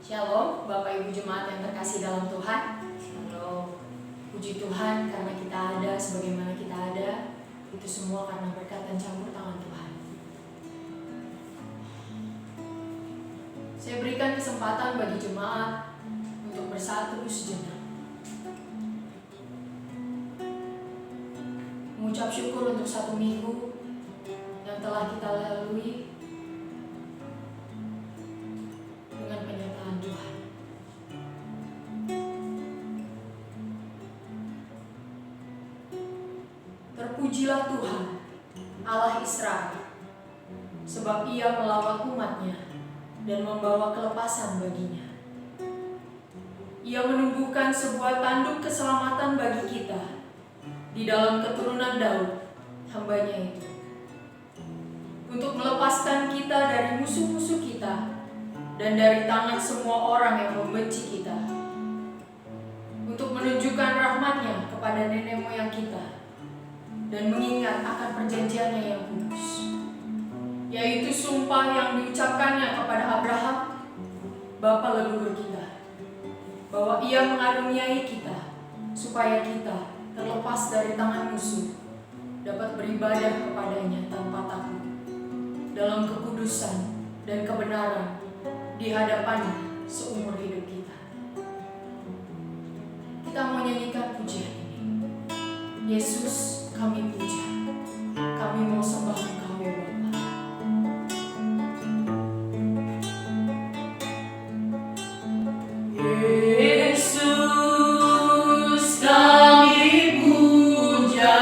Shalom, Bapak Ibu Jemaat yang terkasih dalam Tuhan. Shalom. Puji Tuhan karena kita ada sebagaimana kita ada. Itu semua karena berkat dan campur tangan Tuhan. Saya berikan kesempatan bagi jemaat untuk bersatu sejenak. Mengucap syukur untuk 1 minggu yang telah kita lalui dengan penyataan Tuhan. Terpujilah Tuhan, Allah Israel, sebab Ia melawat umat-Nya dan membawa kelepasan baginya. Ia menumbuhkan sebuah tanduk keselamatan bagi kita di dalam keturunan Daud, hamba-Nya itu, untuk melepaskan kita dari musuh-musuh kita dan dari tangan semua orang yang membenci kita, untuk menunjukkan rahmat-Nya kepada nenek moyang kita dan mengingat akan perjanjiannya yang kudus, yaitu sumpah yang diucapkannya kepada Abraham, bapa leluhur kita, bahwa Ia mengaruniai kita supaya kita terlepas dari tangan musuh dapat beribadah kepadanya tanpa takut dalam kekudusan dan kebenaran di hadapannya seumur hidup kita. Kita mau nyanyikan pujian ini. Yesus, kami puja, kami mau sembah Engkau ya Bapa. Yesus, kami puja,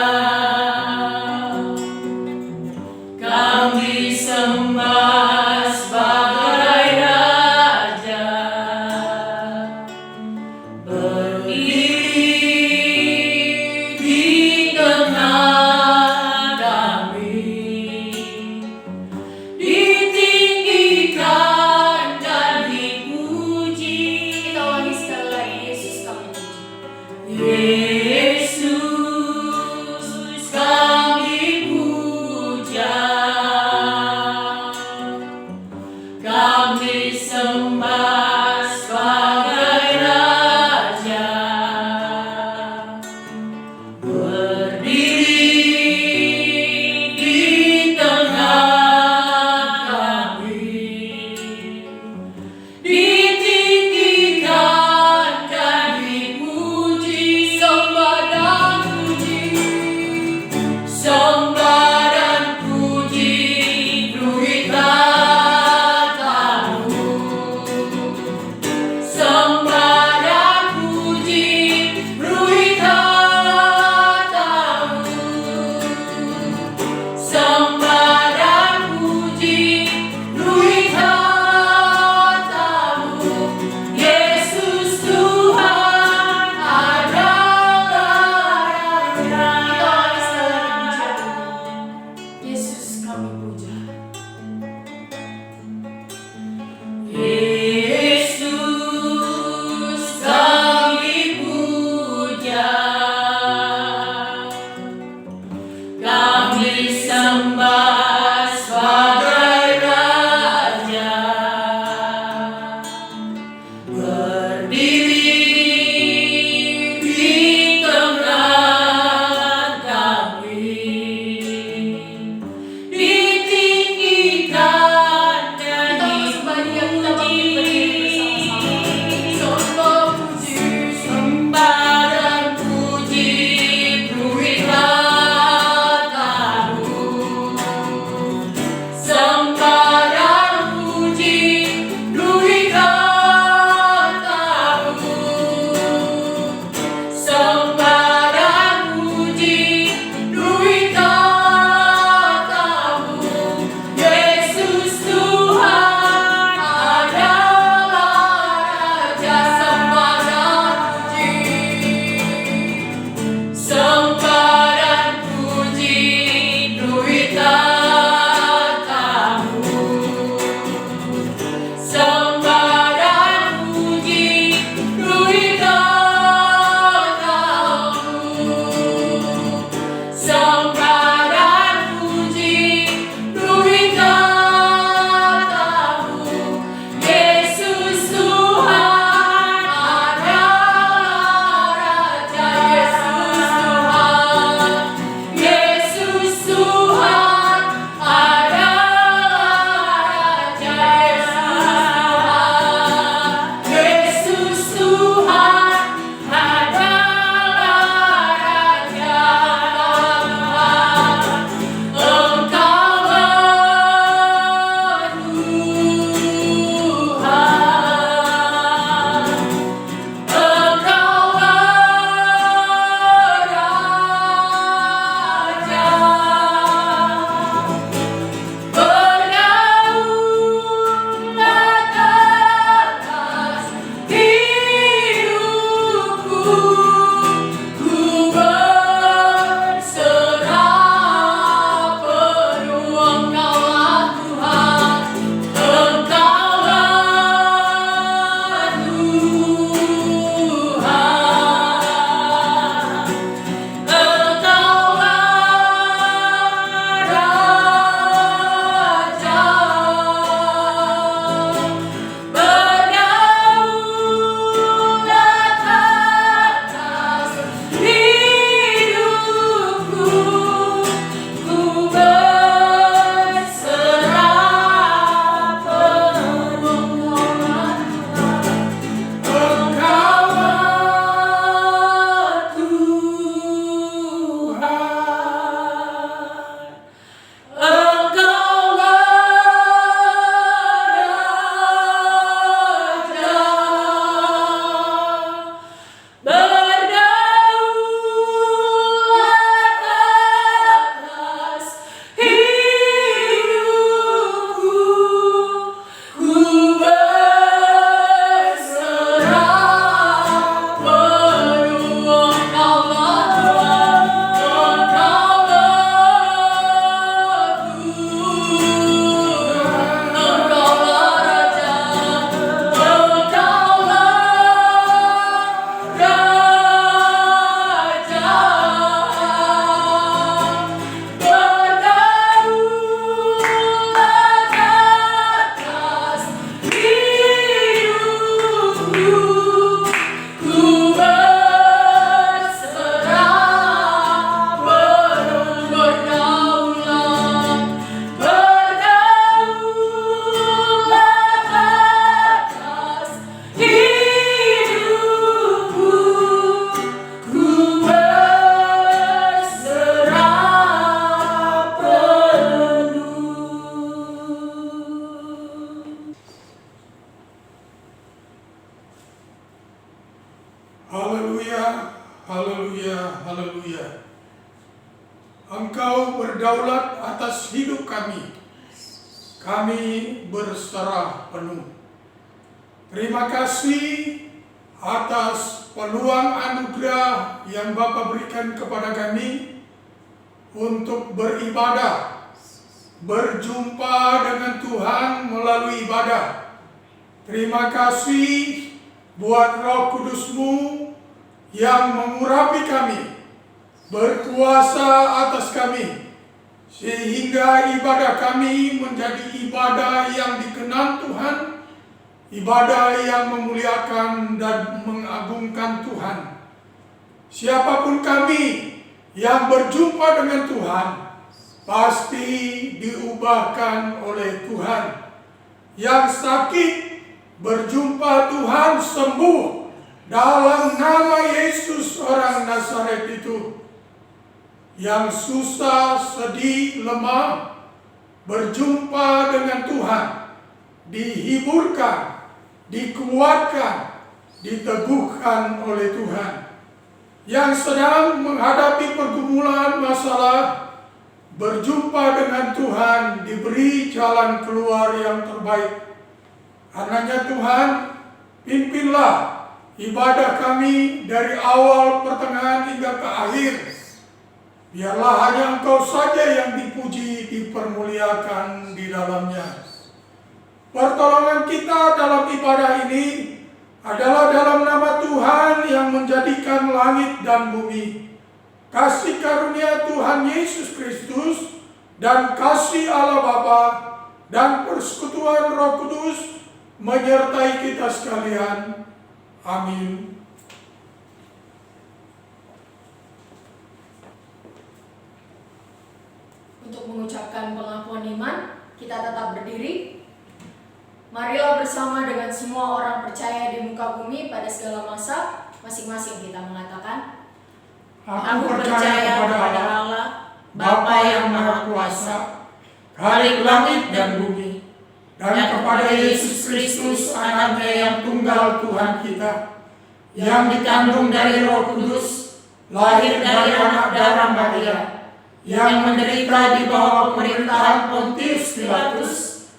kami sembah sebagai Raja, berdiri di tengah kami, ditinggikan dan dipuji. Kita ulangi sekali lagi, Yesus kami puji. Yesus kami puja, kami sembah sebagai Raja, berdiri di tengah kami, ditinggikan dan dipuji. Sembah dan puji, beri katamu. Sembah dan puji, beri katamu. Sembah dan puji, beri katamu. Yesus Tuhan adalah Raja. Yesus kami puja. Yesus kami puja, kami sembah sebagai Raja, berdiri di tengah kami, ditinggikan dan dipuji. berdaulat atas hidup kami. Kami berserah penuh. Terima kasih atas peluang anugerah yang Bapa berikan kepada kami untuk beribadah, berjumpa dengan Tuhan melalui ibadah. Terima kasih buat Roh Kudus-Mu yang mengurapi kami, berkuasa atas kami, sehingga ibadah kami menjadi ibadah yang dikenal Tuhan, ibadah yang memuliakan dan mengagungkan Tuhan. Siapapun kami yang berjumpa dengan Tuhan, pasti diubahkan oleh Tuhan. Yang sakit berjumpa Tuhan sembuh dalam nama Yesus orang Nazaret itu. Yang susah, sedih, lemah berjumpa dengan Tuhan, dihiburkan, dikuatkan, diteguhkan oleh Tuhan. Yang sedang menghadapi pergumulan masalah berjumpa dengan Tuhan, diberi jalan keluar yang terbaik. Karenanya Tuhan, pimpinlah ibadah kami dari awal, pertengahan hingga ke akhir. Biarlah hanya Engkau saja yang dipuji, dipermuliakan di dalamnya. Pertolongan kita dalam ibadah ini adalah dalam nama Tuhan yang menjadikan langit dan bumi. Kasih karunia Tuhan Yesus Kristus dan kasih Allah Bapa dan persekutuan Roh Kudus menyertai kita sekalian. Amin. Untuk mengucapkan pengakuan iman, kita tetap berdiri. Marilah bersama dengan semua orang percaya di muka bumi pada segala masa, masing-masing kita mengatakan, Aku percaya kepada Allah, Bapa yang Maha Kuasa, Khalik langit dan bumi, dan kepada Yesus Kristus, Anaknya yang tunggal Tuhan kita, yang dikandung dari Roh Kudus, lahir dari anak darah Maria, yang menderita di bawah pemerintahan Pontius Pilatus,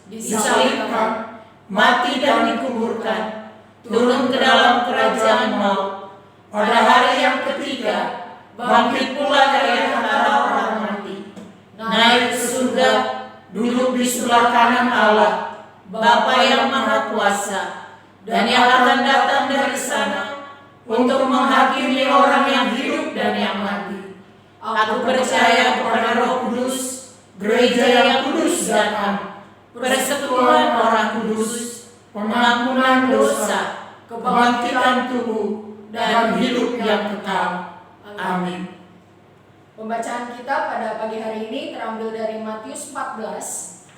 disalibkan, mati dan dikuburkan, turun ke dalam kerajaan maut, pada hari yang ketiga bangkit pula dari antara orang mati, naik ke surga, duduk di sebelah kanan Allah, Bapa yang Maha Kuasa, dan yang akan datang dari sana untuk menghakimi orang yang hidup dan yang mati. Aku percaya kepada Roh Kudus, gereja yang kudus dan am, persekutuan orang kudus, pengampunan dosa, kebangkitan tubuh, dan hidup yang kekal. Amin. Pembacaan kita pada pagi hari ini terambil dari Matius 14.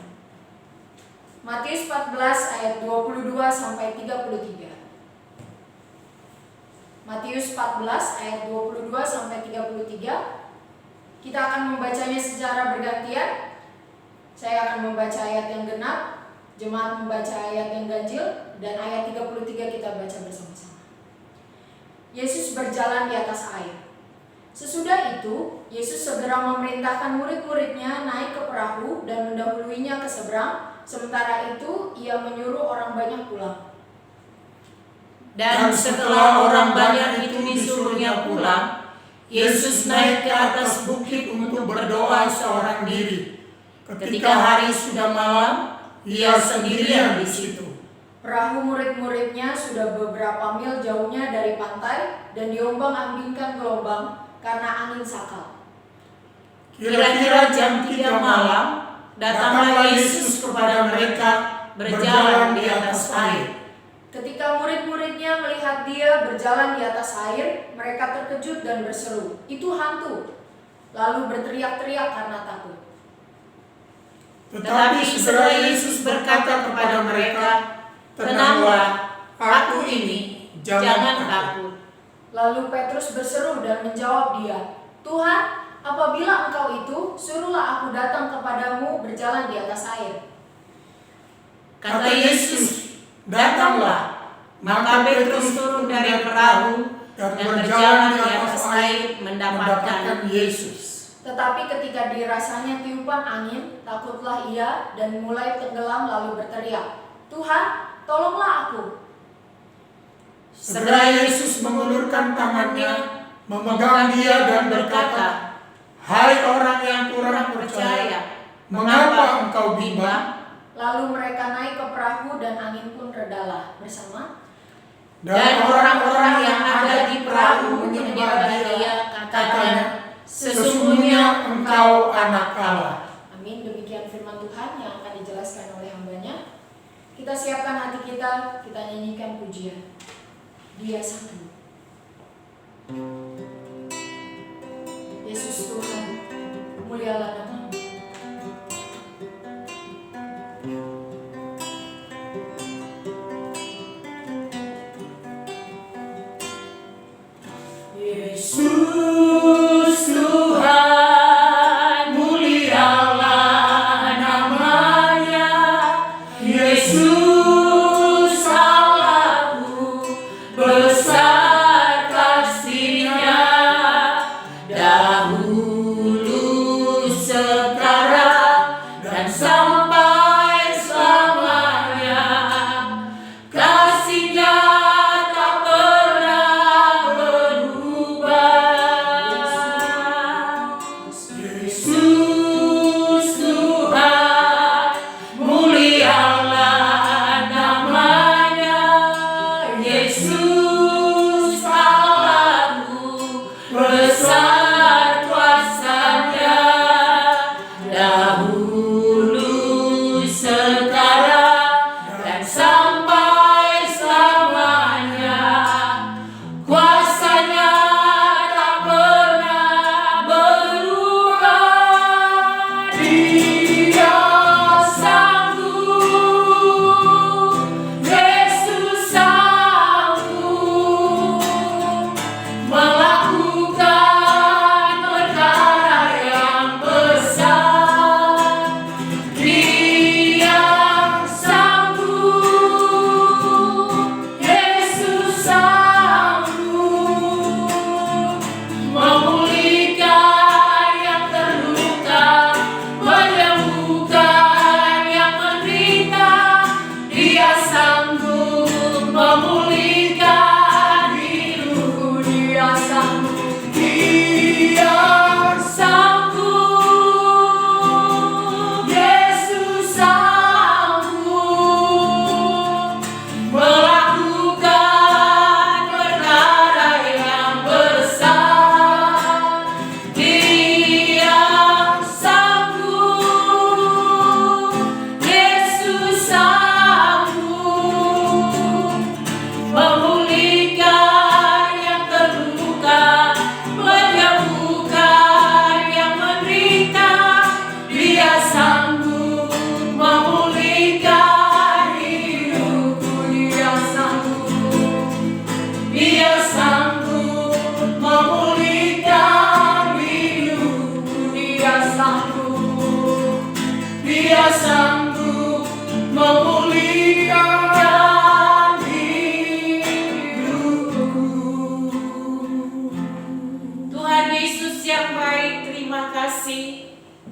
Matius 14 ayat 22 sampai 33. Matius 14 ayat 22 sampai 33. Kita akan membacanya secara bergantian. Saya akan membaca ayat yang genap, jemaat membaca ayat yang ganjil, dan ayat 33 kita baca bersama-sama. Yesus berjalan di atas air. Sesudah itu, Yesus segera memerintahkan murid-muridnya naik ke perahu dan mendahuluinya ke seberang. Sementara itu, ia menyuruh orang banyak pulang. Dan setelah orang banyak itu disuruhnya pulang, Yesus naik ke atas bukit untuk berdoa seorang diri. Ketika hari sudah malam, ia sendirian di situ. Perahu murid-muridnya sudah beberapa mil jauhnya dari pantai dan diombang-ambingkan gelombang karena angin sakal. Kira-kira jam 3 malam, datanglah Yesus kepada mereka berjalan di atas air. Ketika murid-muridnya melihat dia berjalan di atas air, mereka terkejut dan berseru, "Itu hantu!" Lalu berteriak-teriak karena takut. Tetapi segera Yesus berkata kepada mereka, "Tenanglah, aku ini, jangan takut." Lalu Petrus berseru dan menjawab dia, "Tuhan, apabila Engkau itu, suruhlah aku datang kepadamu berjalan di atas air." Kata Yesus, "Datanglah." Maka Petrus turun dari perahu dan berjalan di atas air mendapatkan Yesus. Tetapi ketika dirasanya tiupan angin, takutlah ia dan mulai tenggelam lalu berteriak, "Tuhan, tolonglah aku." Segera Yesus mengulurkan tangannya, memegang dia dan berkata, "Hai orang yang kurang percaya, mengapa engkau bimbang?" Lalu mereka naik ke perahu dan angin pun redalah bersama. Dan orang-orang yang ada di perahu menyembah dia, katanya, "Sesungguhnya engkau anak Allah." Amin. Demikian firman Tuhan yang akan dijelaskan oleh hambanya. Kita siapkan hati kita nyanyikan pujian. Dia sanggup. Yesus Tuhan, mulialah nama-Mu. Yesus Tuhan, mulialah namanya. Yesus Allahku, besar kasih-Nya. Dahulu, sekarang, dan sampai selamanya. Kasih-Nya tak pernah berubah. Yesus Tuhan, mulialah namanya. Yesus Allahku, besar kuasa-Nya. Dahulu, sekarang, dan sampai selamanya. Kuasa-Nya tak pernah berubah. Dia sanggup, Yesus sanggup melakukan perkara yang besar. Dia sanggup, Yesus sanggup memulihkan yang terluka, menyembuhkan yang menderita. Dia sanggup memulihkan hidupku. Dia sanggup. Dia sanggup, Yesus sanggup melakukan perkara yang besar. Dia sanggup, Yesus sanggup memulihkan yang terluka, menyembuhkan yang menderita. Dia sanggup memulihkan hidupku. Dia sanggup. Dia sanggup memulihkan hidupku. Dia sanggup. Dia sanggup memulihkan hidupku. Tuhan Yesus yang baik, terima kasih.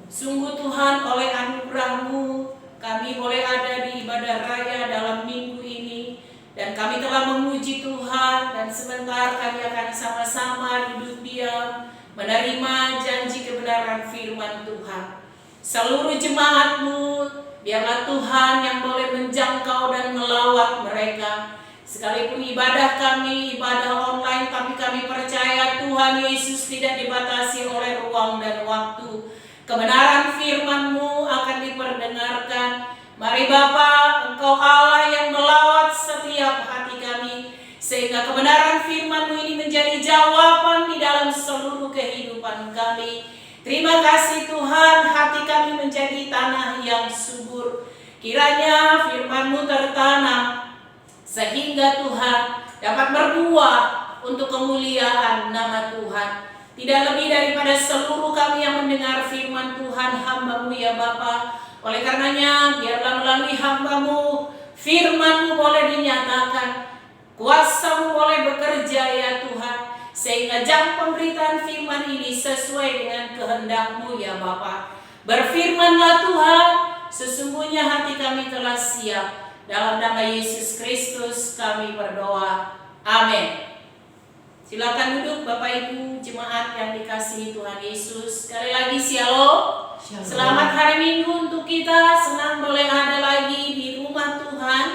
Sungguh Tuhan, oleh anugerah-Mu kami boleh ada di ibadah raya dalam minggu ini. Dan kami telah memuji Tuhan, dan sebentar kami akan sama-sama duduk diam menerima janji kebenaran firman Tuhan. Seluruh jemaat-Mu, biarlah Tuhan yang boleh menjangkau dan melawat mereka. Sekalipun ibadah kami, ibadah online, tapi kami percaya Tuhan Yesus tidak dibatasi oleh ruang dan waktu. Kebenaran firman-Mu akan diperdengarkan. Mari Bapa, Engkau Allah yang melawat setiap hati kami, sehingga kebenaran firman-Mu ini menjadi jawaban di dalam seluruh kehidupan kami. Terima kasih Tuhan, hati kami menjadi tanah yang subur. Kiranya firman-Mu tertanam, sehingga Tuhan dapat berbuah untuk kemuliaan nama Tuhan. Tidak lebih daripada seluruh kami yang mendengar firman Tuhan, hamba-Mu ya Bapa. Oleh karenanya, biarlah melalui hamba-Mu, firman-Mu boleh dinyatakan, kuasa-Mu boleh bekerja ya Tuhan, sehingga jam pemberitaan firman ini sesuai dengan kehendak-Mu ya Bapa. Berfirmanlah Tuhan, sesungguhnya hati kami telah siap. Dalam nama Yesus Kristus kami berdoa. Amin. Silakan duduk Bapak Ibu jemaat yang dikasihi Tuhan Yesus. Sekali lagi shalom. Selamat hari Minggu untuk kita. Senang boleh ada lagi di rumah Tuhan.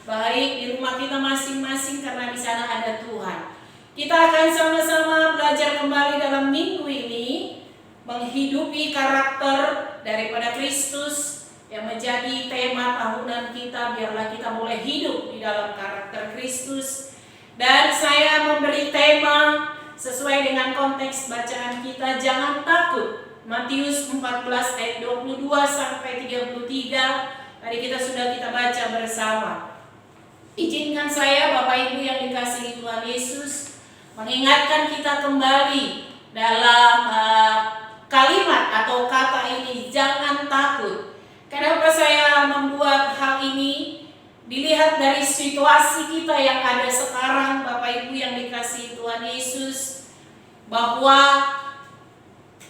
Baik di rumah kita masing-masing karena di sana ada Tuhan. Kita akan sama-sama belajar kembali dalam minggu ini menghidupi karakter daripada Kristus yang menjadi tema tahunan kita. Biarlah kita boleh hidup di dalam karakter Kristus. Dan saya memberi tema sesuai dengan konteks bacaan kita, jangan takut. Matius 14 ayat 22 sampai 33. Tadi sudah kita baca bersama. Izinkan saya Bapak Ibu yang dikasihi Tuhan Yesus mengingatkan kita kembali dalam kalimat atau kata ini, jangan takut. Kenapa saya membuat hal ini? Dilihat dari situasi kita yang ada sekarang Bapak Ibu yang dikasihi Tuhan Yesus, bahwa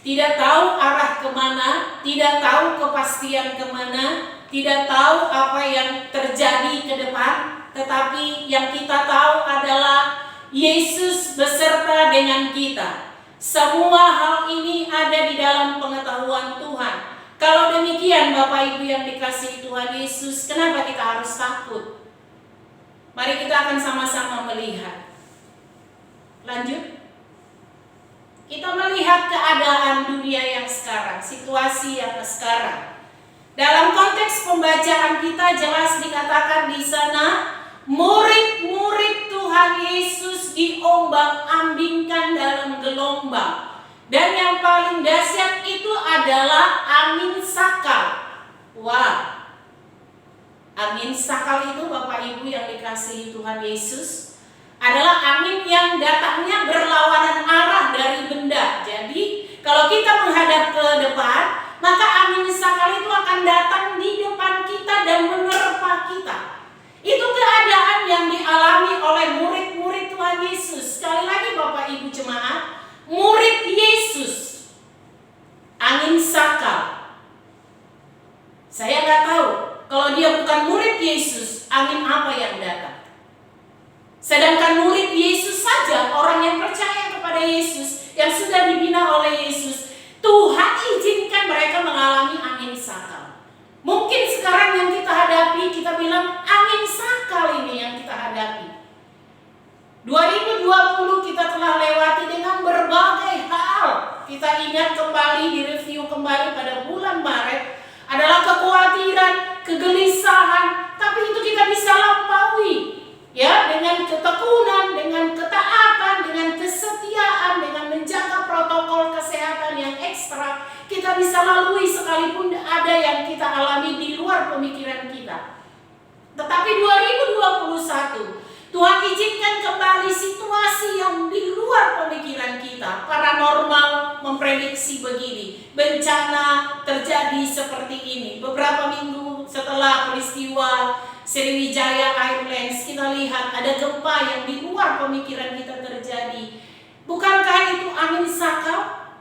tidak tahu arah kemana, tidak tahu kepastian kemana, tidak tahu apa yang terjadi ke depan. Tetapi yang kita tahu adalah Yesus beserta dengan kita. Semua hal ini ada di dalam pengetahuan Tuhan. Kalau demikian Bapak Ibu yang dikasihi Tuhan Yesus, kenapa kita harus takut? Mari kita akan sama-sama melihat. Lanjut. Kita melihat keadaan dunia yang sekarang, situasi yang sekarang. Dalam konteks pembacaan kita jelas dikatakan di sana, murid-murid Tuhan Yesus diombang-ambingkan dalam gelombang. Dan yang paling dahsyat itu adalah angin sakal. Wah, angin sakal itu Bapak Ibu yang dikasihi Tuhan Yesus adalah angin yang datangnya berlawanan arah dari benda. Jadi kalau kita menghadap ke depan, maka angin sakal itu akan datang di depan kita dan menerpa kita. Itu keadaan yang dialami oleh murid-murid Tuhan Yesus. Sekali lagi Bapak Ibu jemaat, murid Yesus, angin sakal. Saya nggak tahu kalau dia bukan murid Yesus, angin apa yang datang. Sedangkan murid Yesus saja, orang yang percaya kepada Yesus, yang sudah dibina oleh Yesus, Tuhan izinkan mereka mengalami angin sakal. Mungkin sekarang yang kita hadapi, kita bilang angin sakal ini yang kita hadapi. 2020 kita telah lewati dengan berbagai hal. Kita ingat kembali, direview kembali pada bulan Maret, adalah kekhawatiran, kegelisahan, tapi itu kita bisa lampaui. Ya, dengan ketekunan, dengan ketaatan, dengan kesetiaan, dengan menjaga protokol kesehatan yang ekstra, kita bisa lalui sekalipun ada yang kita alami di luar pemikiran kita. Tetapi 2021 Tuhan izinkan kembali situasi yang di luar pemikiran kita. Paranormal memprediksi begini, bencana terjadi seperti ini. Beberapa minggu setelah peristiwa Sriwijaya Airlines, kita lihat ada gempa yang di luar pemikiran kita terjadi. Bukankah itu angin sakal?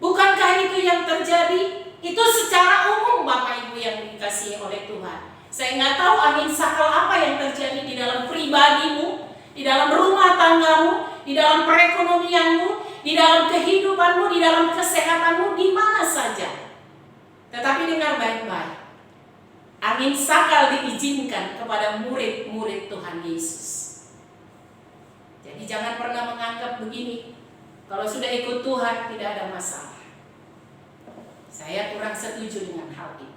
Bukankah itu yang terjadi? Itu secara umum Bapak Ibu yang dikasihi oleh Tuhan. Saya nggak tahu angin sakal apa yang terjadi di dalam pribadimu, di dalam rumah tanggamu, di dalam perekonomianmu, di dalam kehidupanmu, di dalam kesehatanmu, di mana saja. Tetapi dengar baik-baik, angin sakal diizinkan kepada murid-murid Tuhan Yesus. Jadi jangan pernah menganggap begini, kalau sudah ikut Tuhan tidak ada masalah. Saya kurang setuju dengan hal itu.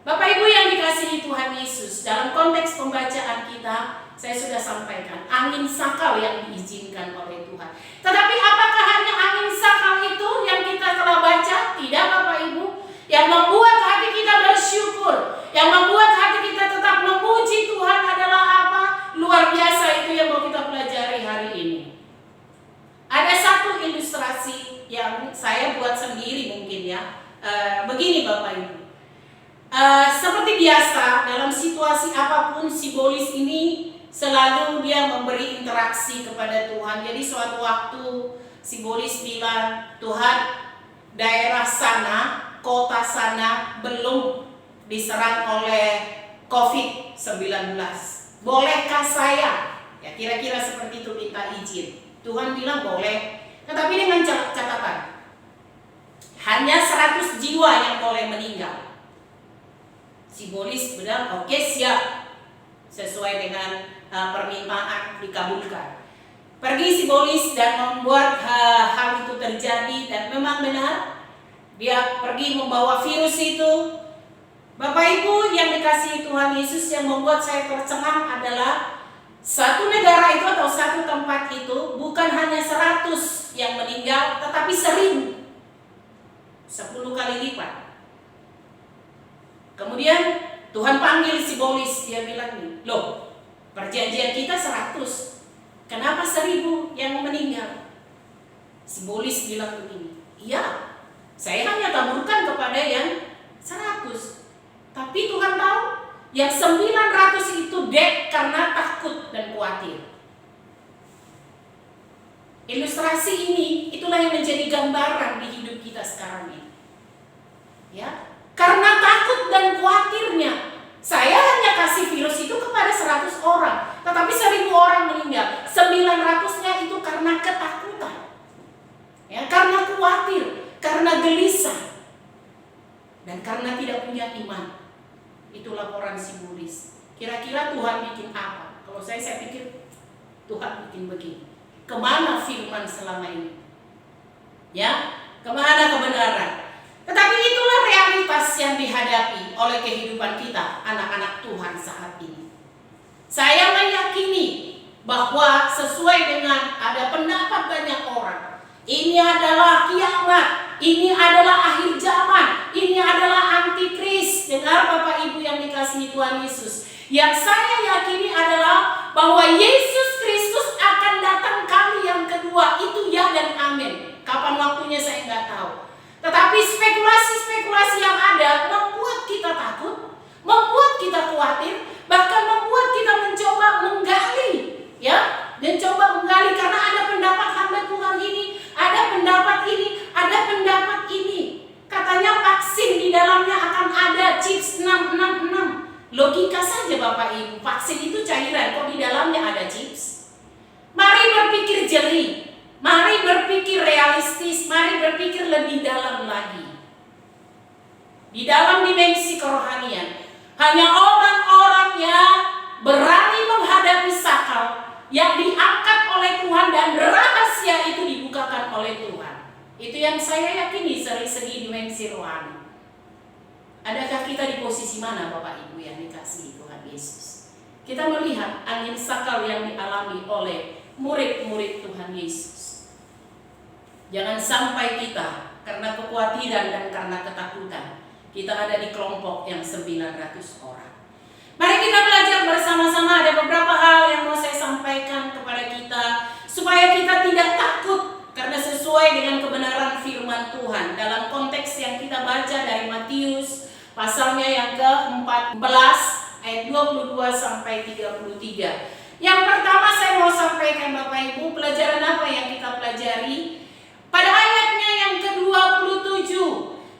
Bapak Ibu yang dikasihi Tuhan Yesus, dalam konteks pembacaan kita, saya sudah sampaikan, angin sakal yang diizinkan oleh Tuhan. Tetapi apakah hanya angin sakal itu yang kita telah baca? Tidak Bapak Ibu. Yang membuat hati kita bersyukur, yang membuat hati kita tetap memuji Tuhan adalah apa? Luar biasa itu yang mau kita pelajari hari ini. Ada satu ilustrasi yang saya buat sendiri mungkin ya. Begini Bapak Ibu. Seperti biasa dalam situasi apapun, simbolis ini selalu dia memberi interaksi kepada Tuhan. Jadi suatu waktu simbolis bilang, Tuhan, daerah sana, kota sana belum diserang oleh COVID-19. Bolehkah saya? Ya kira-kira seperti itu minta izin. Tuhan bilang boleh. Tetapi dengan catatan, hanya 100 jiwa yang boleh meninggal. Simbolis benar, oke siap. Sesuai dengan permintaan dikabulkan. Pergi simbolis dan membuat hal itu terjadi, dan memang benar dia pergi membawa virus itu. Bapak Ibu yang dikasihi Tuhan Yesus, yang membuat saya tercengang adalah satu negara itu atau satu tempat itu bukan hanya 100 yang meninggal, tetapi 1000, 10 kali lipat. Kemudian Tuhan panggil simbolis, dia bilang nih, loh perjanjian kita 100, kenapa 1000 yang meninggal? Simbolis bilang begini, iya saya hanya taburkan kepada yang 100, tapi Tuhan tahu yang 900 itu dead karena takut dan khawatir. Ilustrasi ini itulah yang menjadi gambaran di hidup kita sekarang ini. Ya, karena takut dan khawatirnya, saya hanya kasih virus itu kepada 100 orang, tetapi 1000 orang meninggal. 900-nya itu karena ketakutan, ya, karena khawatir, karena gelisah, dan karena tidak punya iman. Itu laporan simbolis. Kira-kira Tuhan bikin apa? Kalau saya pikir Tuhan bikin begini. Kemana firman selama ini? Ya, kemana kebenaran? Tetapi itulah realitas yang dihadapi oleh kehidupan kita, anak-anak Tuhan saat ini. Saya meyakini bahwa sesuai dengan ada pendapat banyak orang, ini adalah kiamat, ini adalah akhir zaman, ini adalah antikris. Dengar Bapak Ibu yang dikasihi Tuhan Yesus, yang saya yakini adalah bahwa Yesus Kristus akan datang kali yang kedua. Itu ya dan amin. Kapan waktunya saya nggak tahu. Tetapi spekulasi-spekulasi yang ada membuat kita takut, membuat kita khawatir, bahkan membuat kita mencoba menggali, ya, mencoba menggali karena ada pendapat hamba Tuhan ini, ada pendapat ini, ada pendapat ini. Katanya vaksin di dalamnya akan ada chips 666. Logika saja Bapak Ibu, vaksin itu cairan, kok di dalamnya ada chips? Mari berpikir jeli, mari berpikir realistis, mari berpikir lebih dalam lagi. Di dalam dimensi kerohanian, hanya orang-orang yang berani menghadapi sakal yang diangkat oleh Tuhan dan rahasia itu dibukakan oleh Tuhan. Itu yang saya yakini dari segi dimensi rohani. Adakah kita di posisi mana Bapak Ibu yang dikasihi Tuhan Yesus? Kita melihat angin sakal yang dialami oleh murid-murid Tuhan Yesus. Jangan sampai kita karena kekhawatiran dan karena ketakutan, kita ada di kelompok yang 900 orang. Mari kita belajar bersama-sama. Ada beberapa hal yang mau saya sampaikan kepada kita supaya kita tidak takut, karena sesuai dengan kebenaran firman Tuhan dalam konteks yang kita baca dari Matius pasalnya yang ke-14 ayat 22 sampai 33. Yang pertama saya mau sampaikan Bapak Ibu, pelajaran apa yang kita pelajari? Pada ayatnya yang ke-27,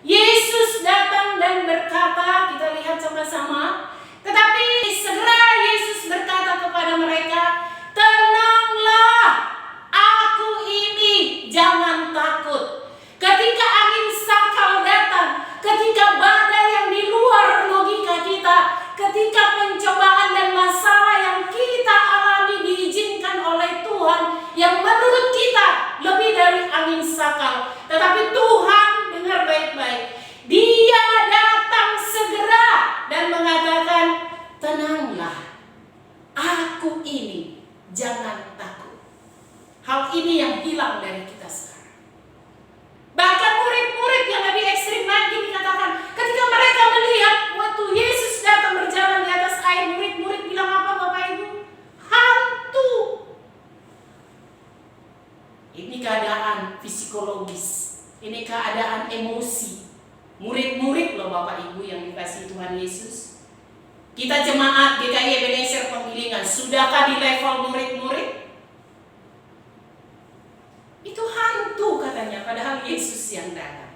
Yesus datang dan berkata, kita lihat sama-sama. Tetapi segera Yesus berkata kepada mereka, tenanglah, aku ini, jangan takut. Ketika angin sakal datang, ketika badai yang di luar logika kita, ketika pencobaan dan masalah yang kita alami diizinkan oleh Tuhan, yang menurut kita lebih dari angin sakal, tetapi Tuhan, dengar baik-baik, Dia datang segera dan mengatakan, tenanglah, aku ini, jangan takut. Hal ini yang hilang dari kita sekarang. Bahkan murid-murid yang lebih ekstrim lagi dikatakan, ketika mereka melihat waktu Yesus datang berjalan di atas air, murid-murid bilang apa Bapak Ibu? Hantu. Ini keadaan psikologis, ini keadaan emosi. Murid-murid loh Bapak Ibu yang dikasihi Tuhan Yesus. Kita jemaat GKI Ebenezer Penggilingan, sudahkah di level murid-murid? Itu hantu katanya, padahal Yesus yang datang.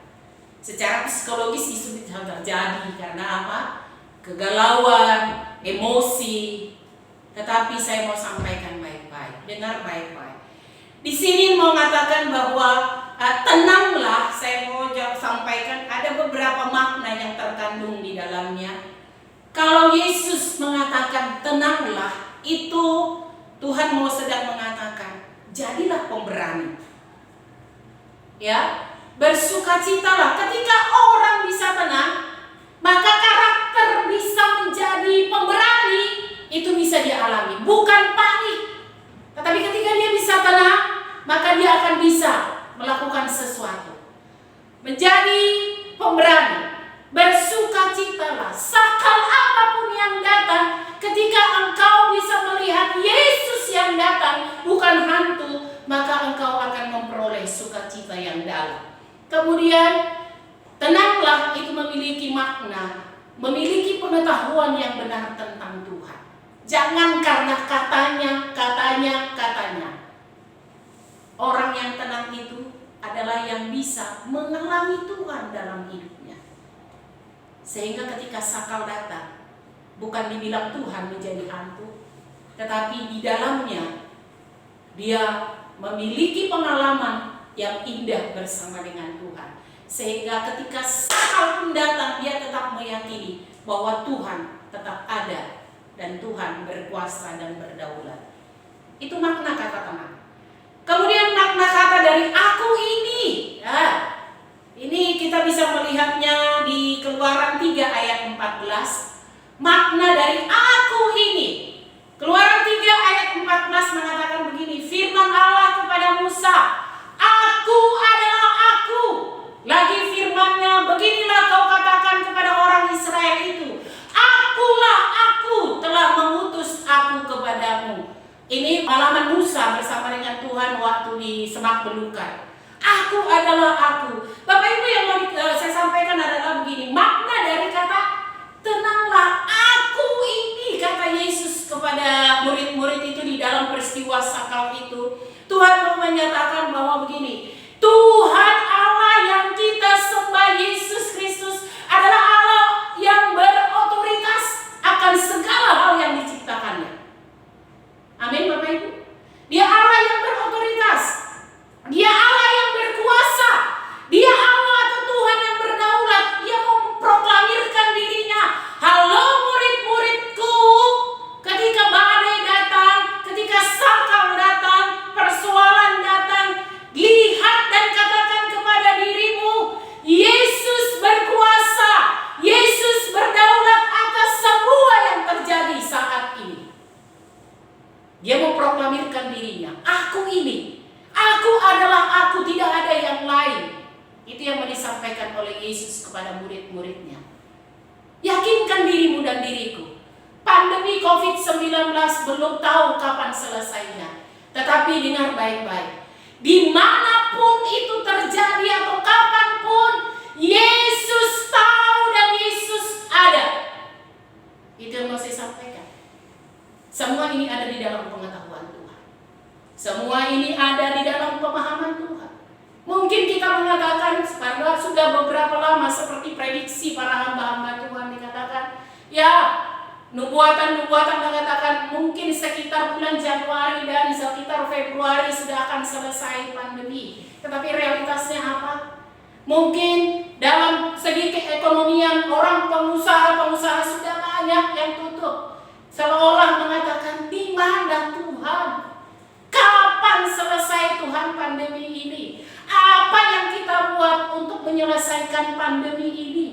Secara psikologis itu bisa terjadi karena apa? Kegalauan, emosi. Tetapi saya mau sampaikan baik-baik, dengar baik-baik. Di sini mau mengatakan bahwa tenanglah, saya mau sampaikan ada beberapa makna yang terkandung di dalamnya. Kalau Yesus mengatakan tenanglah, itu Tuhan mau sedang mengatakan jadilah pemberani. Ya, bersukacitalah. Ketika orang bisa tenang, maka karakter bisa menjadi pemberani. Itu bisa dia alami, bukan panik. Tetapi ketika dia bisa tenang, maka dia akan bisa melakukan sesuatu. Menjadi pemberani. Bersukacitalah. Sakal apapun yang datang, ketika engkau bisa melihat Yesus yang datang, bukan hantu, maka engkau akan memperoleh sukacita yang dalam. Kemudian, tenanglah itu memiliki makna, memiliki pengetahuan yang benar tentang Tuhan. Jangan karena katanya. Orang yang tenang itu adalah yang bisa mengalami Tuhan dalam hidupnya. Sehingga ketika sakal datang, bukan dibilang Tuhan menjadi hantu, tetapi di dalamnya dia memiliki pengalaman yang indah bersama dengan Tuhan. Sehingga ketika sakal pun datang, dia tetap meyakini bahwa Tuhan tetap ada dan Tuhan berkuasa dan berdaulat. Itu makna kata tenang. Kemudian makna kata dari aku ini. Ya, ini kita bisa melihatnya di Keluaran 3 ayat 14. Makna dari aku ini. Keluaran 3 ayat 14 mengatakan begini. Firman Allah kepada Musa. Aku adalah aku. Lagi firmannya, beginilah kau katakan kepada orang Israel itu. Akulah aku telah mengutus aku kepadamu. Ini pengalaman Musa bersama dengan Tuhan waktu di semak belukar. Aku adalah aku. Bapak Ibu, yang mau saya sampaikan adalah begini. Makna dari kata tenanglah, aku ini, kata Yesus kepada murid-murid itu di dalam peristiwa sakal itu. Tuhan mau menyatakan bahwa begini. Tuhan Allah yang kita sembah, Yesus Kristus, adalah Allah yang berotoritas akan segala hal yang diciptakannya. Amin Bapak Ibu. Dia Allah yang berotoritas. Dia Allah yang berkuasa. Dia Allah atau Tuhan yang berdaulat. Dia memproklamirkan dirinya. Halo murid-muridku. Ketika badai datang, ketika sakal datang, persoalan datang, lihat dan katakan kepada dirimu, Yesus berkuasa. Yesus berdaulat atas semua yang terjadi saat ini. Dia memproklamirkan dirinya. Aku ini. Aku adalah aku, tidak ada yang lain. Itu yang disampaikan oleh Yesus kepada murid-muridnya. Yakinkan dirimu dan diriku. Pandemi COVID-19 belum tahu kapan selesainya. Tetapi dengar baik-baik. Dimanapun itu terjadi atau kapanpun, Yesus tahu dan Yesus ada. Itu yang mau saya sampaikan. Semua ini ada di dalam pengetahuan Tuhan. Semua ini ada di dalam pemahaman Tuhan. Mungkin kita mengatakan, karena sudah beberapa lama seperti prediksi para hamba-hamba Tuhan dikatakan, ya, nubuatan-nubuatan mengatakan mungkin sekitar bulan Januari dan sekitar Februari sudah akan selesai pandemi. Tetapi realitasnya apa? Mungkin dalam segi keekonomian orang pengusaha sudah banyak yang tutup. Seolah mengatakan, di mana Tuhan? Kapan selesai Tuhan pandemi ini? Apa yang kita buat untuk menyelesaikan pandemi ini?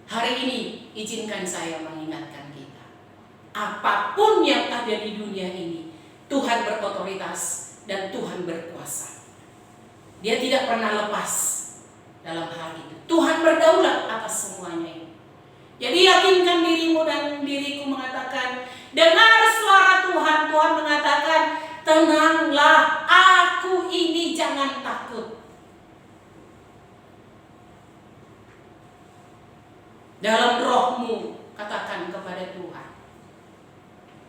Hari ini izinkan saya mengingatkan kita. Apapun yang ada di dunia ini, Tuhan berotoritas dan Tuhan berkuasa. Dia tidak pernah lepas dalam hal itu. Tuhan berdaulat atas semuanya ini. Jadi yakinkan dirimu dan diriku mengatakan, dengar suara Tuhan. Tuhan mengatakan, tenanglah, aku ini, jangan takut. Dalam rohmu, kata katakan kepada Tuhan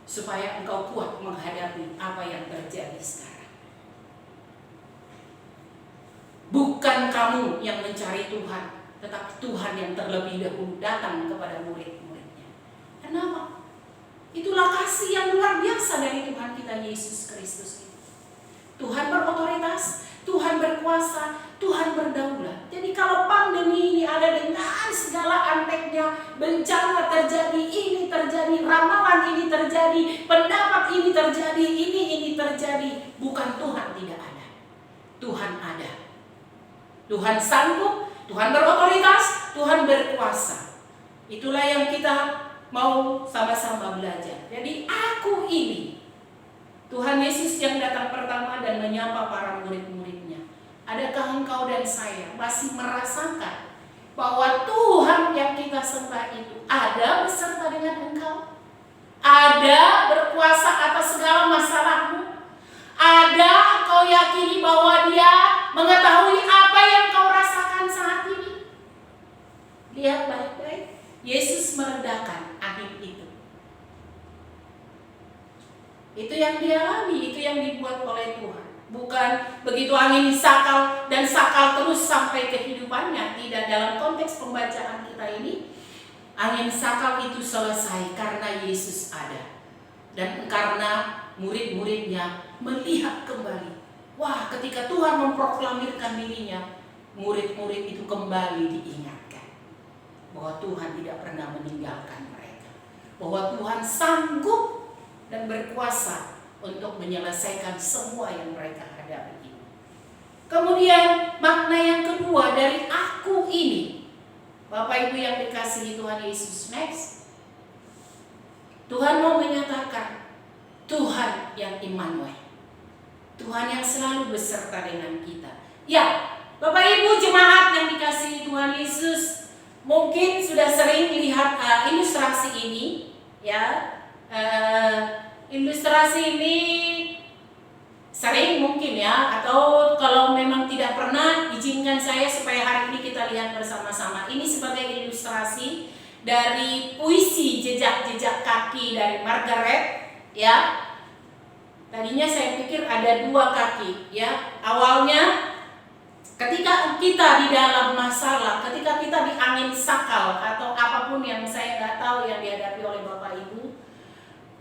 supaya engkau kuat menghadapi apa yang terjadi sekarang. Bukan kamu yang mencari Tuhan, tetapi Tuhan yang terlebih dahulu datang kepada murid-muridnya. Kenapa? Itulah kasih yang luar biasa dari Tuhan kita Yesus Kristus. Tuhan berotoritas, Tuhan berkuasa, Tuhan berdaulat. Jadi kalau pandemi ini ada dengan segala anteknya, bencana terjadi, ini terjadi, ramalan ini terjadi, pendapat ini terjadi, ini terjadi, bukan Tuhan tidak ada. Tuhan ada. Tuhan sanggup, Tuhan berotoritas, Tuhan berkuasa. Itulah yang kita mau sama-sama belajar. Jadi aku ini, Tuhan Yesus yang datang pertama dan menyapa para murid-muridnya. Adakah engkau dan saya masih merasakan bahwa Tuhan yang kita sembah itu ada beserta dengan engkau? Ada berkuasa atas segala masalahmu? Ada engkau yakini bahwa Dia mengetahui apa yang kau rasakan saat ini? Lihat baik-baik, Yesus meredakan angin itu. Itu yang dialami, itu yang dibuat oleh Tuhan. Bukan begitu angin sakal dan sakal terus sampai kehidupannya. Tidak, dalam konteks pembacaan kita ini, angin sakal itu selesai karena Yesus ada. Dan karena murid-muridnya melihat kembali. Wah, ketika Tuhan memproklamirkan dirinya, murid-murid itu kembali diingatkan bahwa Tuhan tidak pernah meninggalkan mereka. Bahwa Tuhan sanggup dan berkuasa untuk menyelesaikan semua yang mereka hadapi ini. Kemudian makna yang kedua dari aku ini, Bapak Ibu yang dikasihi Tuhan Yesus, next. Tuhan mau menyatakan Tuhan yang Immanuel, Tuhan yang selalu beserta dengan kita. Ya, Bapak Ibu jemaat yang dikasihi Tuhan Yesus, mungkin sudah sering lihat ilustrasi ini, ya. Ilustrasi ini sering mungkin ya, atau kalau memang tidak pernah, izinkan saya supaya hari ini kita lihat bersama-sama. Ini sebagai ilustrasi dari puisi jejak-jejak kaki dari Margaret, ya. Tadinya saya pikir ada 2 kaki, ya. Awalnya ketika kita di dalam masalah, ketika kita di angin sakal atau apapun yang saya nggak tahu yang dihadapi oleh Bapak Ibu,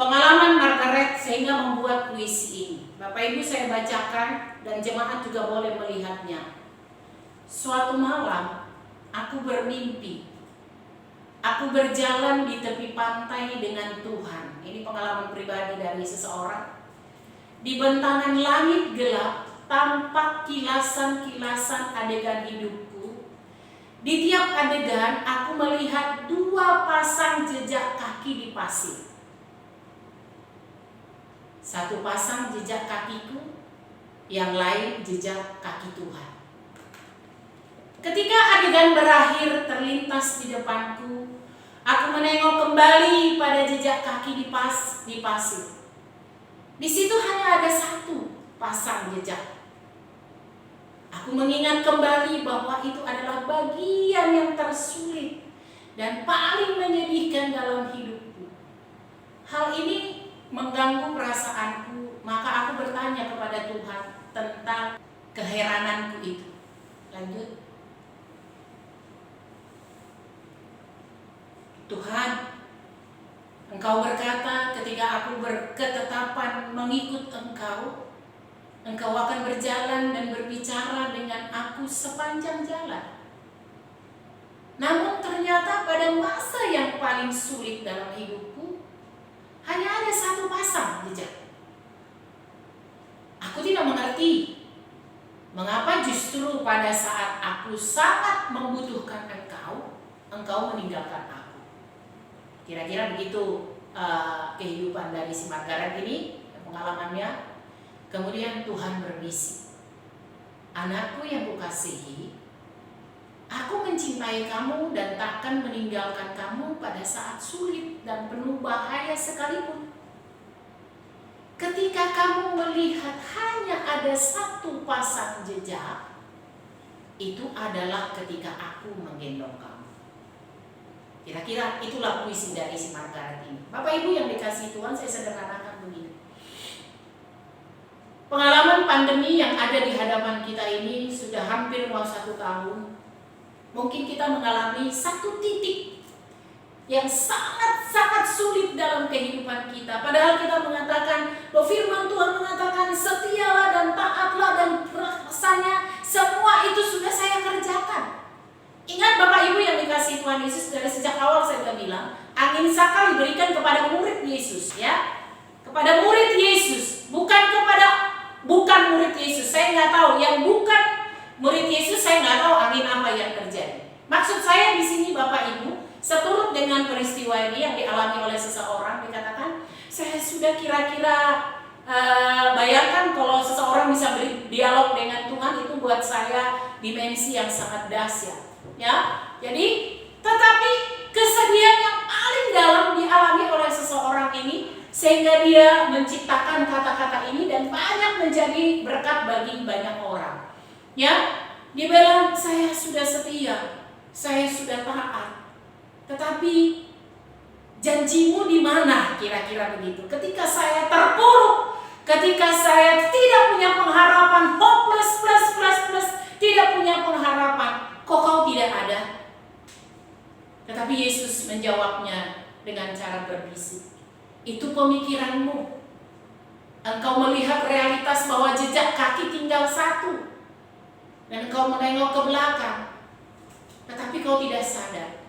pengalaman Margaret sehingga membuat puisi ini. Bapak Ibu saya bacakan dan jemaat juga boleh melihatnya. Suatu malam aku bermimpi. Aku berjalan di tepi pantai dengan Tuhan. Ini pengalaman pribadi dari seseorang. Di bentangan langit gelap tampak kilasan-kilasan adegan hidupku. Di tiap adegan aku melihat 2 pasang jejak kaki di pasir. Satu pasang jejak kakiku, yang lain jejak kaki Tuhan. Ketika adegan berakhir terlintas di depanku, aku menengok kembali pada jejak kaki di pasir. Di situ hanya ada 1 pasang jejak. Aku mengingat kembali bahwa itu adalah bagian yang tersulit dan paling menyedihkan dalam hidupku. Hal ini mengganggu perasaanku, maka aku bertanya kepada Tuhan tentang keherananku itu. Lanjut. Tuhan, Engkau berkata ketika aku berketetapan mengikut Engkau, Engkau akan berjalan dan berbicara dengan aku sepanjang jalan. Namun ternyata pada masa yang paling sulit dalam hidupku, hanya ada 1 pasang jejak. Aku tidak mengerti mengapa justru pada saat aku sangat membutuhkan Engkau meninggalkan aku. Kira-kira begitu kehidupan dari si Margaret ini, pengalamannya. Kemudian Tuhan berbisik, anakku yang kukasihi, aku mencintai kamu dan takkan meninggalkan kamu pada saat sulit dan penuh bahaya sekalipun. Ketika kamu melihat hanya ada 1 pasang jejak, itu adalah ketika aku menggendong kamu. Kira-kira itulah puisi dari si Margaret ini. Bapak Ibu yang dikasihi Tuhan, saya sederhanakan begini. Pengalaman pandemi yang ada di hadapan kita ini sudah hampir mau 1 tahun. Mungkin kita mengalami satu titik yang sangat-sangat sulit dalam kehidupan kita. Padahal kita mengatakan, bahwa firman Tuhan mengatakan, setialah dan taatlah, dan rasanya semua itu sudah saya kerjakan. Ingat Bapak Ibu yang dikasihi Tuhan Yesus, dari sejak awal saya sudah bilang, angin saka diberikan kepada murid Yesus, ya, kepada murid Yesus, bukan murid Yesus. Saya nggak tahu yang bukan murid Yesus, saya nggak tahu angin apa yang terjadi. Maksud saya di sini Bapak Ibu, seturut dengan peristiwa ini yang dialami oleh seseorang, dikatakan, saya sudah kira-kira bayangkan kalau seseorang bisa berdialog dengan Tuhan, itu buat saya dimensi yang sangat dahsyat. Ya, jadi tetapi kesedihan yang paling dalam dialami oleh seseorang ini sehingga dia menciptakan kata-kata ini dan banyak menjadi berkat bagi banyak orang. Ya, dia bilang saya sudah setia, saya sudah taat, tetapi janjimu di mana? Kira-kira begitu. Ketika saya terpuruk, ketika saya tidak punya pengharapan, hopeless plus, tidak punya pengharapan. Kok kau tidak ada? Tetapi Yesus menjawabnya dengan cara berbisik. Itu pemikiranmu. Engkau melihat realitas bahwa jejak kaki tinggal 1. Dan engkau menengok ke belakang. Tetapi kau tidak sadar.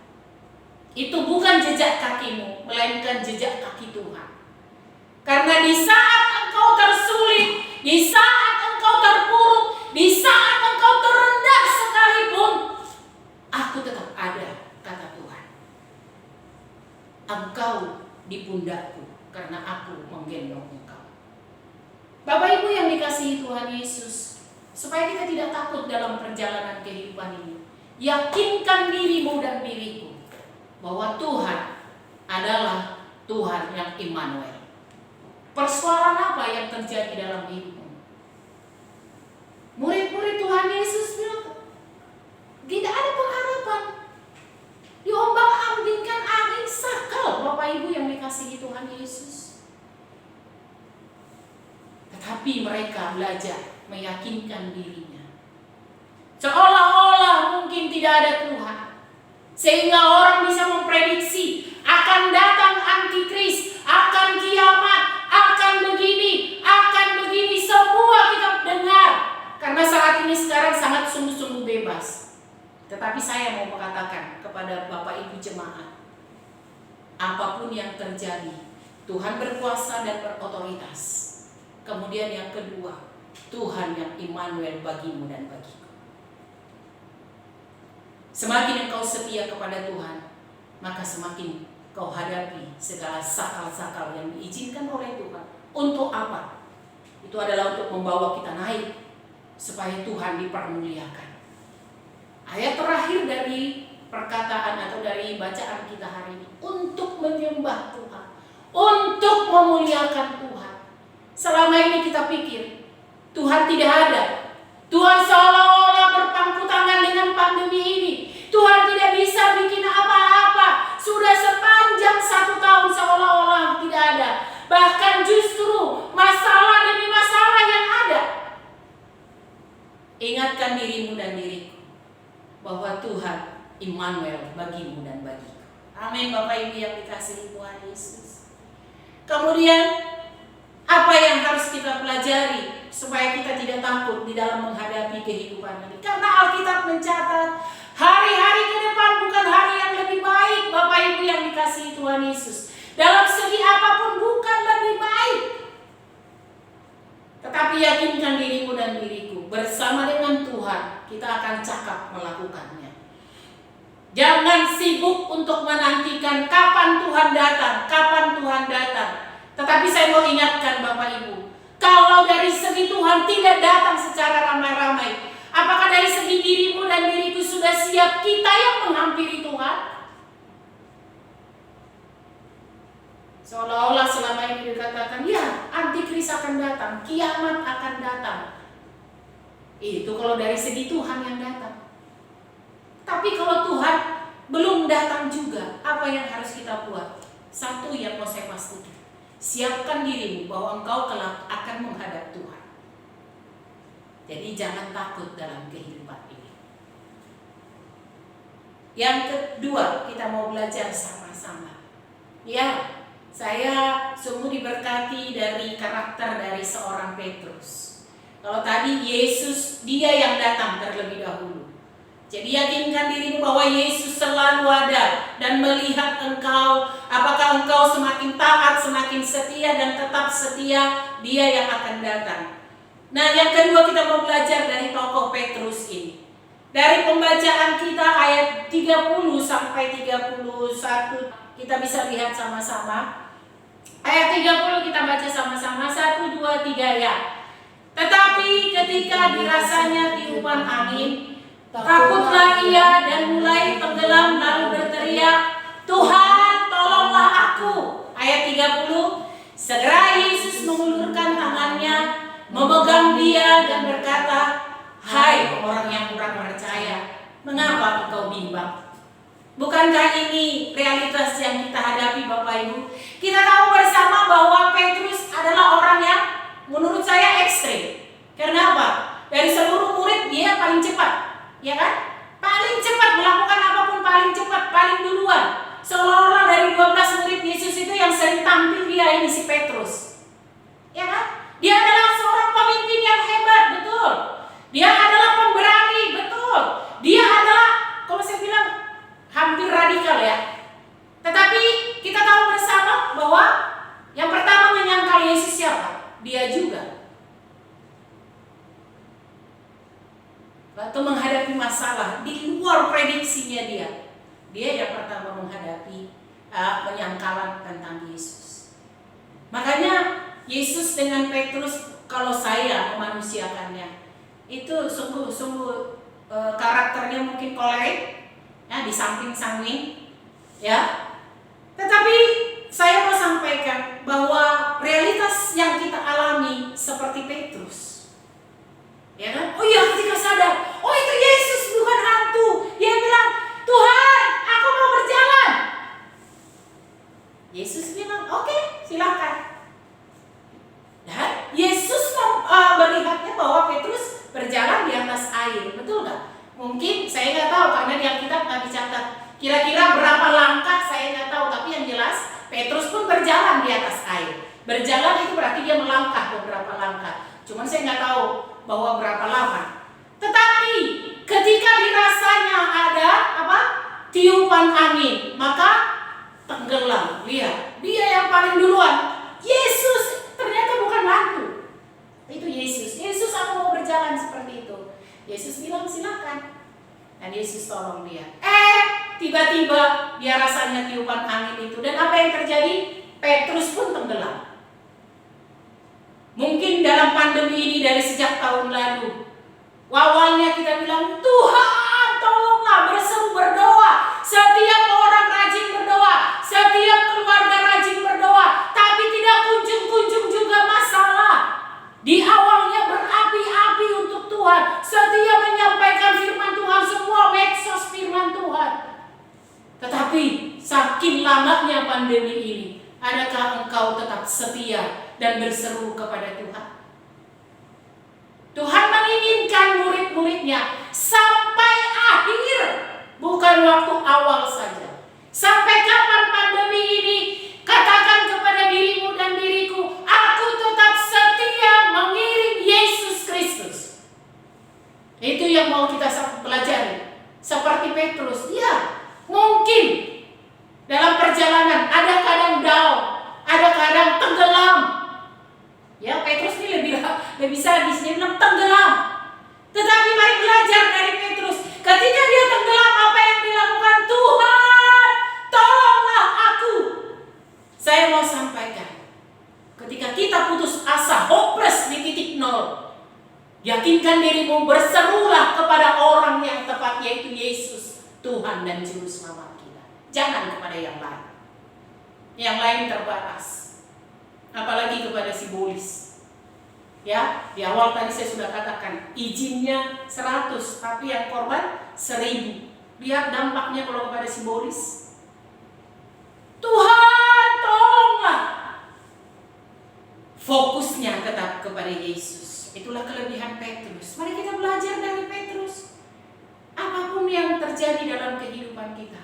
Itu bukan jejak kakimu, melainkan jejak kaki Tuhan. Karena di saat engkau tersulit, di saat engkau terpuruk, di saat engkau terendah sekalipun, aku tetap ada, kata Tuhan. Engkau di pundakku, karena aku menggendong engkau. Bapak Ibu yang dikasihi Tuhan Yesus, supaya kita tidak takut dalam perjalanan kehidupan ini, yakinkan dirimu dan diriku bahwa Tuhan adalah Tuhan yang Immanuel. Persoalan apa yang terjadi dalam hidupmu? Murid-murid Tuhan Yesus bilang, tidak ada pengharapan. Diombang-ambingkan angin sakal, Bapak Ibu yang dikasihi Tuhan Yesus. Tetapi mereka belajar meyakinkan dirinya. Seolah-olah mungkin tidak ada Tuhan. Sehingga orang bisa memprediksi akan datang antikris, akan kiamat, akan begini, semua kita dengar. Karena saat ini sekarang sangat sungguh-sungguh bebas. Tetapi saya mau mengatakan kepada Bapak Ibu jemaat, apapun yang terjadi, Tuhan berkuasa dan berotoritas. Kemudian yang kedua, Tuhan yang Immanuel bagimu dan bagiku. Semakin engkau setia kepada Tuhan, maka semakin kau hadapi segala sakal-sakal yang diizinkan oleh Tuhan. Untuk apa? Itu adalah untuk membawa kita naik, supaya Tuhan dipermuliakan. Ayat terakhir dari perkataan atau dari bacaan kita hari ini, untuk menyembah Tuhan, untuk memuliakan Tuhan. Selama ini kita pikir Tuhan tidak ada. Tuhan seolah-olah berpangku tangan dengan pandemi ini. Tuhan tidak bisa bikin apa-apa. Sudah sepanjang 1 tahun seolah-olah tidak ada. Bahkan justru masalah demi masalah yang ada. Ingatkan dirimu dan diriku bahwa Tuhan Immanuel bagimu dan bagiku. Amin Bapak Ibu yang dikasihi Tuhan Yesus. Kemudian apa yang harus kita pelajari supaya kita tidak takut di dalam menghadapi kehidupan ini? Karena Alkitab mencatat hari-hari ke depan bukan hari yang lebih baik, Bapak Ibu yang dikasihi Tuhan Yesus. Dalam segi apapun bukan lebih baik. Tetapi yakinkan dirimu dan diriku, bersama dengan Tuhan kita akan cakap melakukannya. Jangan sibuk untuk menantikan kapan Tuhan datang. Tetapi saya mau ingatkan Bapak Ibu, kalau dari segi Tuhan tidak datang secara ramai-ramai, apakah dari segi dirimu dan diriku sudah siap kita yang menghampiri Tuhan? Seolah-olah selama ini dikatakan, ya antikris akan datang, kiamat akan datang. Itu kalau dari segi Tuhan yang datang. Tapi kalau Tuhan belum datang juga, apa yang harus kita buat? Satu yang mau saya pastikan, siapkan dirimu bahwa engkau kelak akan menghadap Tuhan. Jadi jangan takut dalam kehidupan ini. Yang kedua, kita mau belajar sama-sama. Ya, saya sungguh diberkati dari karakter dari seorang Petrus. Kalau tadi Yesus, dia yang datang terlebih dahulu. Jadi yakinkan dirimu bahwa Yesus selalu ada dan melihat engkau. Apakah engkau semakin taat, semakin setia dan tetap setia, dia yang akan datang. Nah, yang kedua kita mau belajar dari tokoh Petrus ini. Dari pembacaan kita ayat 30 sampai 31, kita bisa lihat sama-sama. Ayat 30 kita baca sama-sama, 1, 2, 3 ya. Tetapi ketika dirasanya tiupan angin, takutlah ia dan mulai tenggelam lalu berteriak, "Tuhan, tolonglah aku." Ayat 30, segera Yesus mengulurkan tangannya, memegang dia dan berkata, "Hai orang yang kurang percaya, mengapa engkau bimbang?" Bukankah ini realitas yang kita hadapi Bapak Ibu? Kita tahu bersama bahwa Petrus adalah orang yang menurut saya ekstrim. Karena apa? Dari seluruh murid dia paling cepat. Ya kan? Paling cepat melakukan apapun, paling cepat, paling duluan. Seolah-olah dari 12 murid Yesus itu yang sering tampil dia ini si Petrus. Ya kan? Dia adalah seorang pemimpin yang hebat, betul. Dia adalah pemberani, betul. Dia adalah, kalau saya bilang, hampir radikal ya. Tetapi kita tahu bersama bahwa yang pertama menyangkal Yesus siapa? Dia juga. Waktu menghadapi masalah di luar prediksinya dia yang pertama menghadapi penyangkalan tentang Yesus. Makanya Yesus dengan Petrus, kalau saya memanusiakannya, itu sungguh karakternya mungkin kolerik, ya, di samping-samping, ya. Tetapi saya mau sampaikan bahwa realitas yang kita alami seperti Petrus. Ya kan? Oh iya, ketika sadar, oh itu Yesus bukan hantu. Dia bilang, "Tuhan, aku mau berjalan." Yesus bilang, "Oke, silakan." Dan Yesus melihatnya bahwa Petrus berjalan di atas air, betul nggak? Mungkin saya nggak tahu karena di Alkitab nggak dicatat. Kira-kira berapa langkah saya nggak tahu, tapi yang jelas Petrus pun berjalan di atas air. Berjalan itu berarti dia melangkah beberapa langkah. Cuman saya nggak tahu bahwa berapa lama. Tetapi ketika dirasanya ada tiupan angin, maka tenggelam. Lihat, dia yang paling duluan. Yesus ternyata bukan hantu. Itu Yesus. Yesus, aku mau berjalan seperti itu. Yesus bilang silakan. Dan Yesus tolong dia. Tiba-tiba dia rasanya tiupan angin itu. Dan apa yang terjadi? Petrus pun tenggelam. Mungkin dalam pandemi ini dari sejak tahun lalu, awalnya kita bilang, "Tuhan, tolonglah," berseru, berdoa. Setiap orang rajin berdoa, setiap keluarga rajin berdoa, tapi tidak kunjung-kunjung juga masalah. Di awalnya berapi-api untuk Tuhan, setia menyampaikan firman Tuhan, semua medsos firman Tuhan. Tetapi saking lamanya pandemi ini, adakah engkau tetap setia dan berseru kepada Tuhan? Tuhan menginginkan murid-muridnya sampai akhir, bukan waktu awal saja. Sampai kapan pandemi ini? Katakan kepada dirimu dan diriku, aku tetap setia mengiring Yesus Kristus. Itu yang mau kita pelajari. Seperti Petrus, ya mungkin dalam perjalanan ada kadang down, ada kadang tenggelam. Ya, Petrus ini lebih sadis, dia bilang tenggelam. Tetapi mari belajar dari Petrus. Ketika dia tenggelam, apa yang dilakukan? "Tuhan, tolonglah aku." Saya mau sampaikan, ketika kita putus asa, hopeless di titik nol, yakinkan dirimu, berserulah kepada orang yang tepat, yaitu Yesus, Tuhan dan Juru Selamat kita. Jangan kepada yang lain. Yang lain terbatas. Apalagi kepada simbolis. Ya, di awal tadi saya sudah katakan, izinnya 100, tapi yang korban 1000. Lihat dampaknya kalau kepada simbolis. kepada Yesus. Itulah kelebihan Petrus. Mari kita belajar dari Petrus. Apapun yang terjadi dalam kehidupan kita,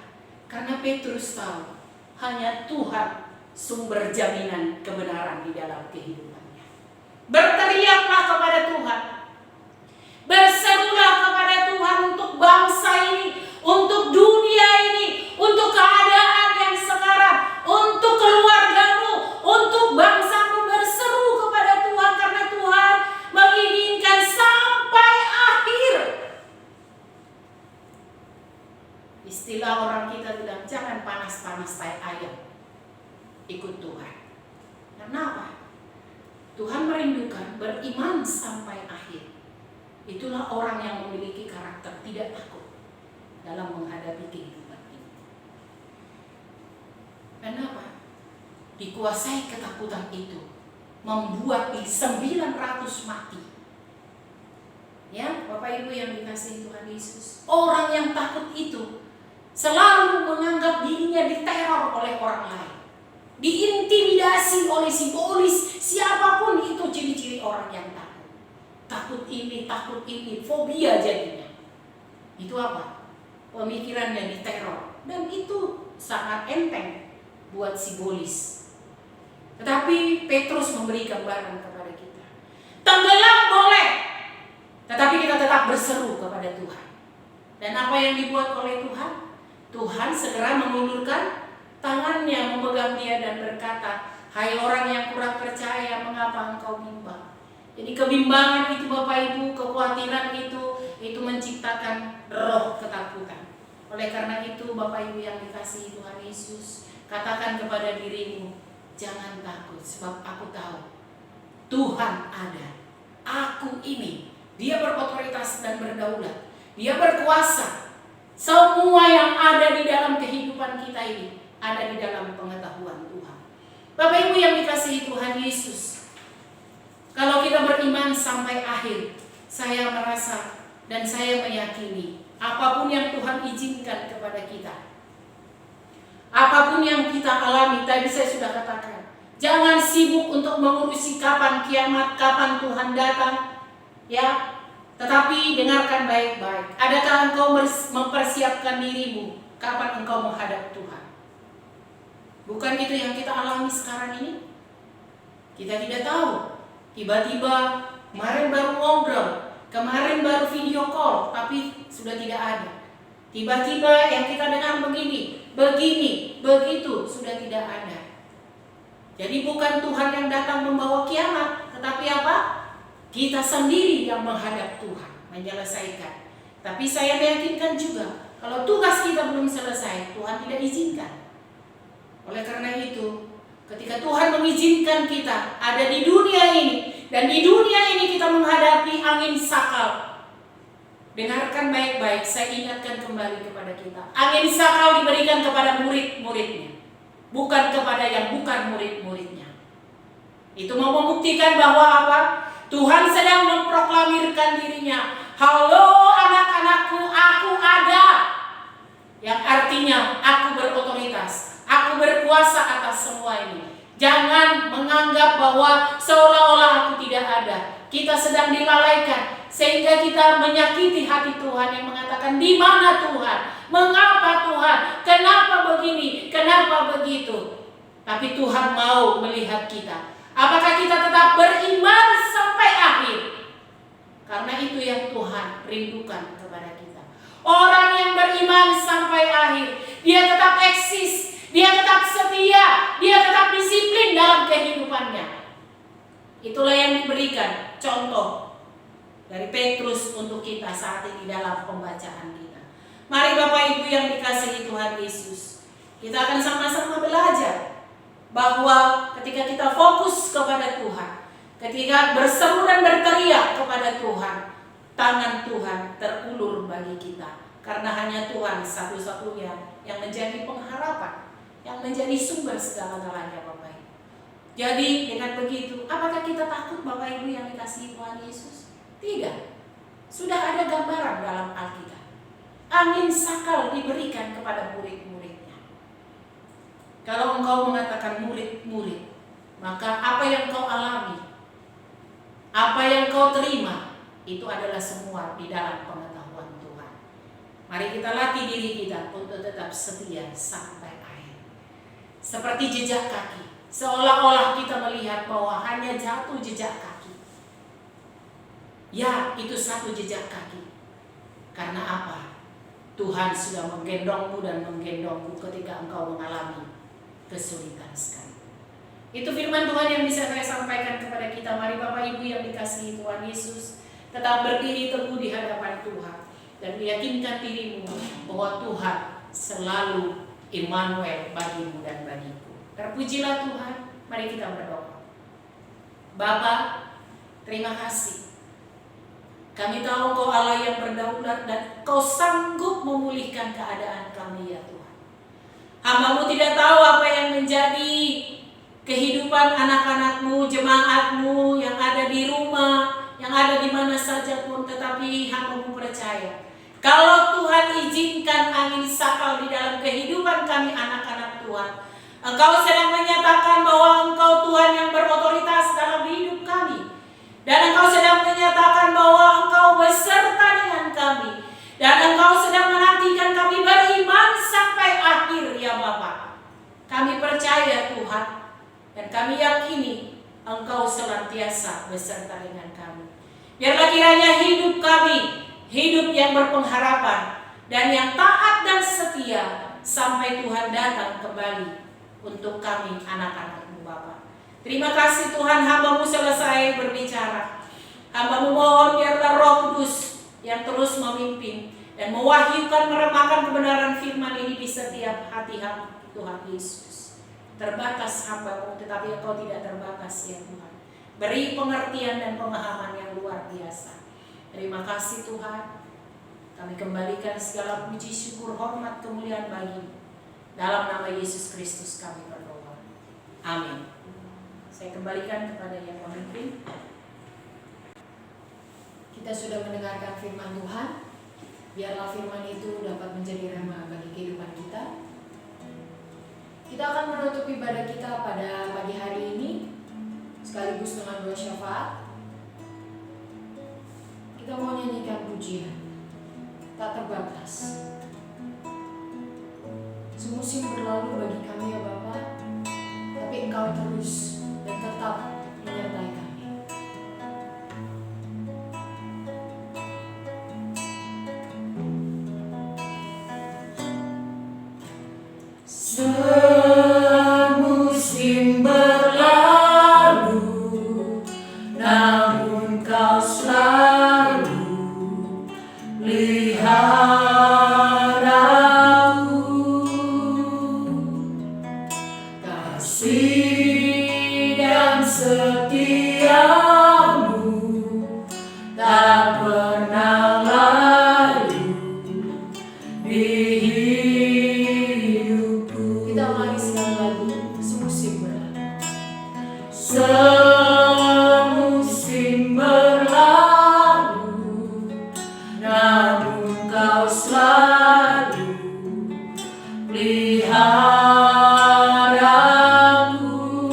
karena Petrus tahu hanya Tuhan sumber jaminan kebenaran di dalam kehidupannya. Berteriaklah kepada Tuhan. Berserulah kepada Tuhan untuk bangsa ini, untuk dunia ini, untuk keadaan yang sekarang, untuk keluargamu, untuk bangsamu. Berseru kepada Tuhan karena Tuhan menginginkan sampai akhir. Istilah orang kita bilang, jangan panas-panas tai ayam. Ikut Tuhan. Kenapa? Tuhan merindukan beriman sampai akhir. Itulah orang yang memiliki karakter tidak takut dalam menghadapi kehidupan ini. Kenapa? Dikuasai ketakutan itu membuat 900 mati. Ya, Bapak Ibu yang dikasihi Tuhan Yesus. Orang yang takut itu selalu menganggap dirinya diteror oleh orang lain, diintimidasi oleh si polis, siapapun itu ciri-ciri orang yang takut. Takut ini, fobia jadinya. Itu apa? Pemikirannya diteror. Dan itu sangat enteng buat si polis. Tetapi Petrus memberi gambaran kepada kita. Tenggelam boleh, tetapi kita tetap berseru kepada Tuhan. Dan apa yang dibuat oleh Tuhan? Tuhan segera mengulurkan tangannya, memegang dia dan berkata, hai orang yang kurang percaya, mengapa engkau bimbang? Jadi kebimbangan itu Bapak Ibu, kekhawatiran itu menciptakan roh ketakutan. Oleh karena itu Bapak Ibu yang dikasihi Tuhan Yesus, katakan kepada dirimu, jangan takut sebab aku tahu Tuhan ada. Aku ini, Dia berotoritas dan berdaulat. Dia berkuasa. Semua yang ada di dalam kehidupan kita ini ada di dalam pengetahuan Tuhan. Bapak Ibu yang dikasihi Tuhan Yesus, kalau kita beriman sampai akhir, saya merasa dan saya meyakini apapun yang Tuhan izinkan kepada kita, apapun yang kita alami, tadi saya sudah katakan, jangan sibuk untuk mengurusi kapan kiamat, kapan Tuhan datang, ya. Tetapi dengarkan baik-baik. Adakah engkau mempersiapkan dirimu kapan engkau menghadap Tuhan? Bukan itu yang kita alami sekarang ini? Kita tidak tahu. Tiba-tiba kemarin baru ngobrol, kemarin baru video call, tapi sudah tidak ada. Tiba-tiba yang kita dengar begini, begitu, sudah tidak ada. Jadi bukan Tuhan yang datang membawa kiamat, tetapi apa? Kita sendiri yang menghadap Tuhan, menyelesaikan. Tapi saya meyakinkan juga, kalau tugas kita belum selesai, Tuhan tidak izinkan. Oleh karena itu, ketika Tuhan mengizinkan kita ada di dunia ini, dan di dunia ini kita menghadapi angin sakal. Dengarkan baik-baik, saya ingatkan kembali kepada kita. Angin sakal diberikan kepada murid-muridnya, bukan kepada yang bukan murid-muridnya. Itu mau membuktikan bahwa apa? Tuhan sedang memproklamirkan dirinya. Halo anak-anakku, aku ada. Yang artinya aku berotoritas, aku berkuasa atas semua ini. Jangan menganggap bahwa seolah-olah aku tidak ada. Kita sedang dilalaikan sehingga kita menyakiti hati Tuhan yang mengatakan, di mana Tuhan? Mengapa Tuhan? Kenapa begini? Kenapa begitu? Tapi Tuhan mau melihat kita. Apakah kita tetap beriman sampai akhir? Karena itu yang Tuhan rindukan kepada kita. Orang yang beriman sampai akhir, dia tetap eksis, dia tetap setia, dia tetap disiplin dalam kehidupannya. Itulah yang diberikan contoh dari Petrus untuk kita saat ini dalam pembacaan kita. Mari Bapak Ibu yang dikasihi Tuhan Yesus, kita akan sama-sama belajar bahwa ketika kita fokus kepada Tuhan, ketika berseru dan berteriak kepada Tuhan, tangan Tuhan terulur bagi kita. Karena hanya Tuhan satu-satunya yang menjadi pengharapan, yang menjadi sumber segala-galanya Bapak Ibu. Jadi dengan begitu, apakah kita takut Bapak Ibu yang dikasihi Tuhan Yesus? Tidak. Sudah ada gambaran dalam Alkitab. Angin sakal diberikan kepada murid-muridnya. Kalau engkau mengatakan murid-murid, maka apa yang kau alami? Apa yang kau terima itu adalah semua di dalam pengetahuan Tuhan. Mari kita latih diri kita untuk tetap setia sampai akhir. Seperti jejak kaki, seolah-olah kita melihat bahwa hanya jatuh jejak kaki. Ya, itu satu jejak kaki. Karena apa? Tuhan sudah menggendongmu dan menggendongku ketika engkau mengalami kesulitan sekali. Itu firman Tuhan yang bisa saya sampaikan kepada kita. Mari Bapak Ibu yang dikasihi Tuhan Yesus, tetap berdiri teguh di hadapan Tuhan dan meyakinkan dirimu bahwa Tuhan selalu Immanuel bagimu dan bagiku. Terpujilah Tuhan. Mari kita berdoa. Bapa, terima kasih. Kami tahu Engkau Allah yang berdaulat dan Engkau sanggup memulihkan keadaan kami ya Tuhan. Hamba-Mu tidak tahu apa yang menjadi kehidupan anak-anak-Mu, jemaat-Mu yang ada di rumah, yang ada di mana saja pun, tetapi hamba-Mu percaya kalau Tuhan izinkan angin sakal di dalam kehidupan kami anak-anak Tuhan, Engkau sedang menyatakan bahwa Engkau Tuhan yang berotoritas dalam hidup kami. Dan Engkau sedang menyatakan bahwa Engkau beserta dengan kami. Dan Engkau sedang menantikan kami beriman sampai akhir ya Bapa. Kami percaya Tuhan. Dan kami yakini Engkau senantiasa beserta dengan kami. Biarlah kiranya hidup kami, hidup yang berpengharapan dan yang taat dan setia sampai Tuhan datang kembali untuk kami anak-anak-Mu Bapa. Terima kasih Tuhan, hamba-Mu selesai berbicara. Hamba-Mu mohon biarlah Roh Kudus yang terus memimpin dan mewahyukan, meremakan kebenaran firman ini di setiap hati Tuhan Yesus. Terbatas hamba-Mu, tetapi Engkau tidak terbatas ya Tuhan. Beri pengertian dan pemahaman yang luar biasa. Terima kasih Tuhan. Kami kembalikan segala puji, syukur, hormat, kemuliaan bagi-Mu. Dalam nama Yesus Kristus kami berdoa. Amin. Saya kembalikan kepada yang memimpin. Kita sudah mendengarkan firman Tuhan. Biarlah firman itu dapat menjadi rema bagi kehidupan kita. Kita akan menutup ibadah kita pada pagi hari ini sekaligus dengan doa syafaat. Kita mau nyanyikan pujian tak terbatas. Semusim berlalu bagi kami ya Bapa, tapi Engkau terus dan tetap menyertai kami. Semusim berlalu, namun Kau selalu lihat aku. Kasih dan setiamu tak pernah layu di hidupku. Kita ulangi sekali lagi, semusim berlalu. Semusim berlalu, namun Kau selalu pelihara aku.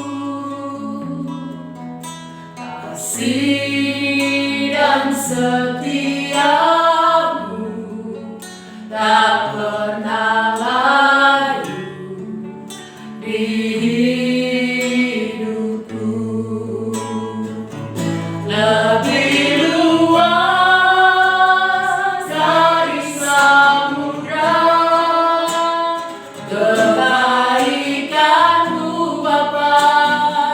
Kasih dan setiamu tak pernah layu di hidupku. Lebih luas dari samudra kebaikan-Mu Bapa,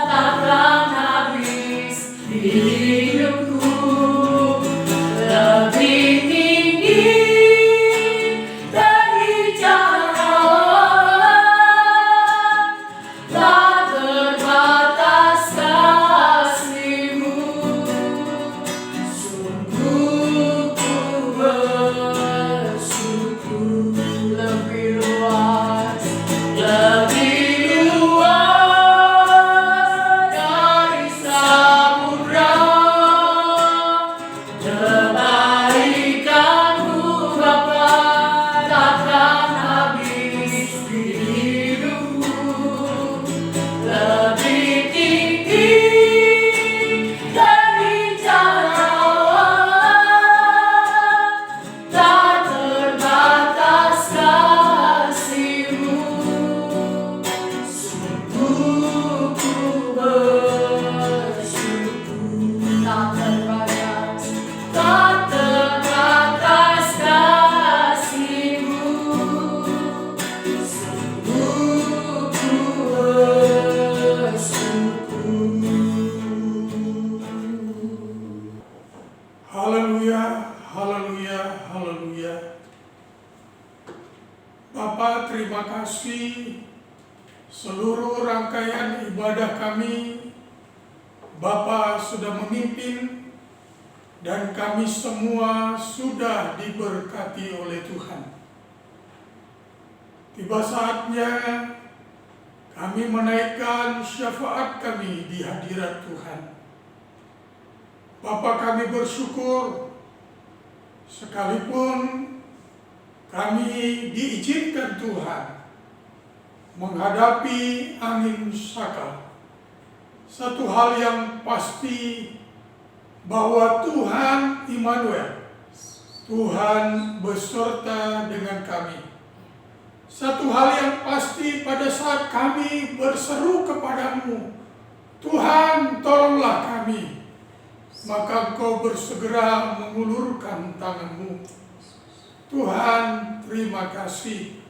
takkan habis di hidupku. Lebih tinggi dari cahaya seluruh rangkaian ibadah kami, Bapa sudah memimpin dan kami semua sudah diberkati oleh Tuhan. Tiba saatnya kami menaikkan syafaat kami di hadirat Tuhan. Bapa, kami bersyukur sekalipun kami diizinkan Tuhan menghadapi angin saka. Satu hal yang pasti bahwa Tuhan Immanuel, Tuhan beserta dengan kami. Satu hal yang pasti pada saat kami berseru kepadamu, Tuhan tolonglah kami, maka Engkau bersegera mengulurkan tanganmu. Tuhan, terima kasih.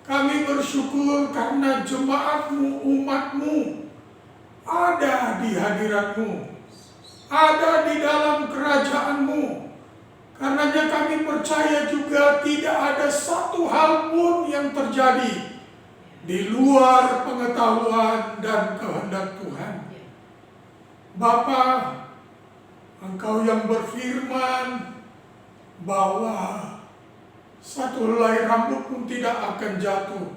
Kami bersyukur karena jemaatmu, umatmu ada di hadiratmu, ada di dalam kerajaanmu. Karenanya kami percaya juga tidak ada satu hal pun yang terjadi di luar pengetahuan dan kehendak Tuhan. Bapa, Engkau yang berfirman bahwa satu helai rambut pun tidak akan jatuh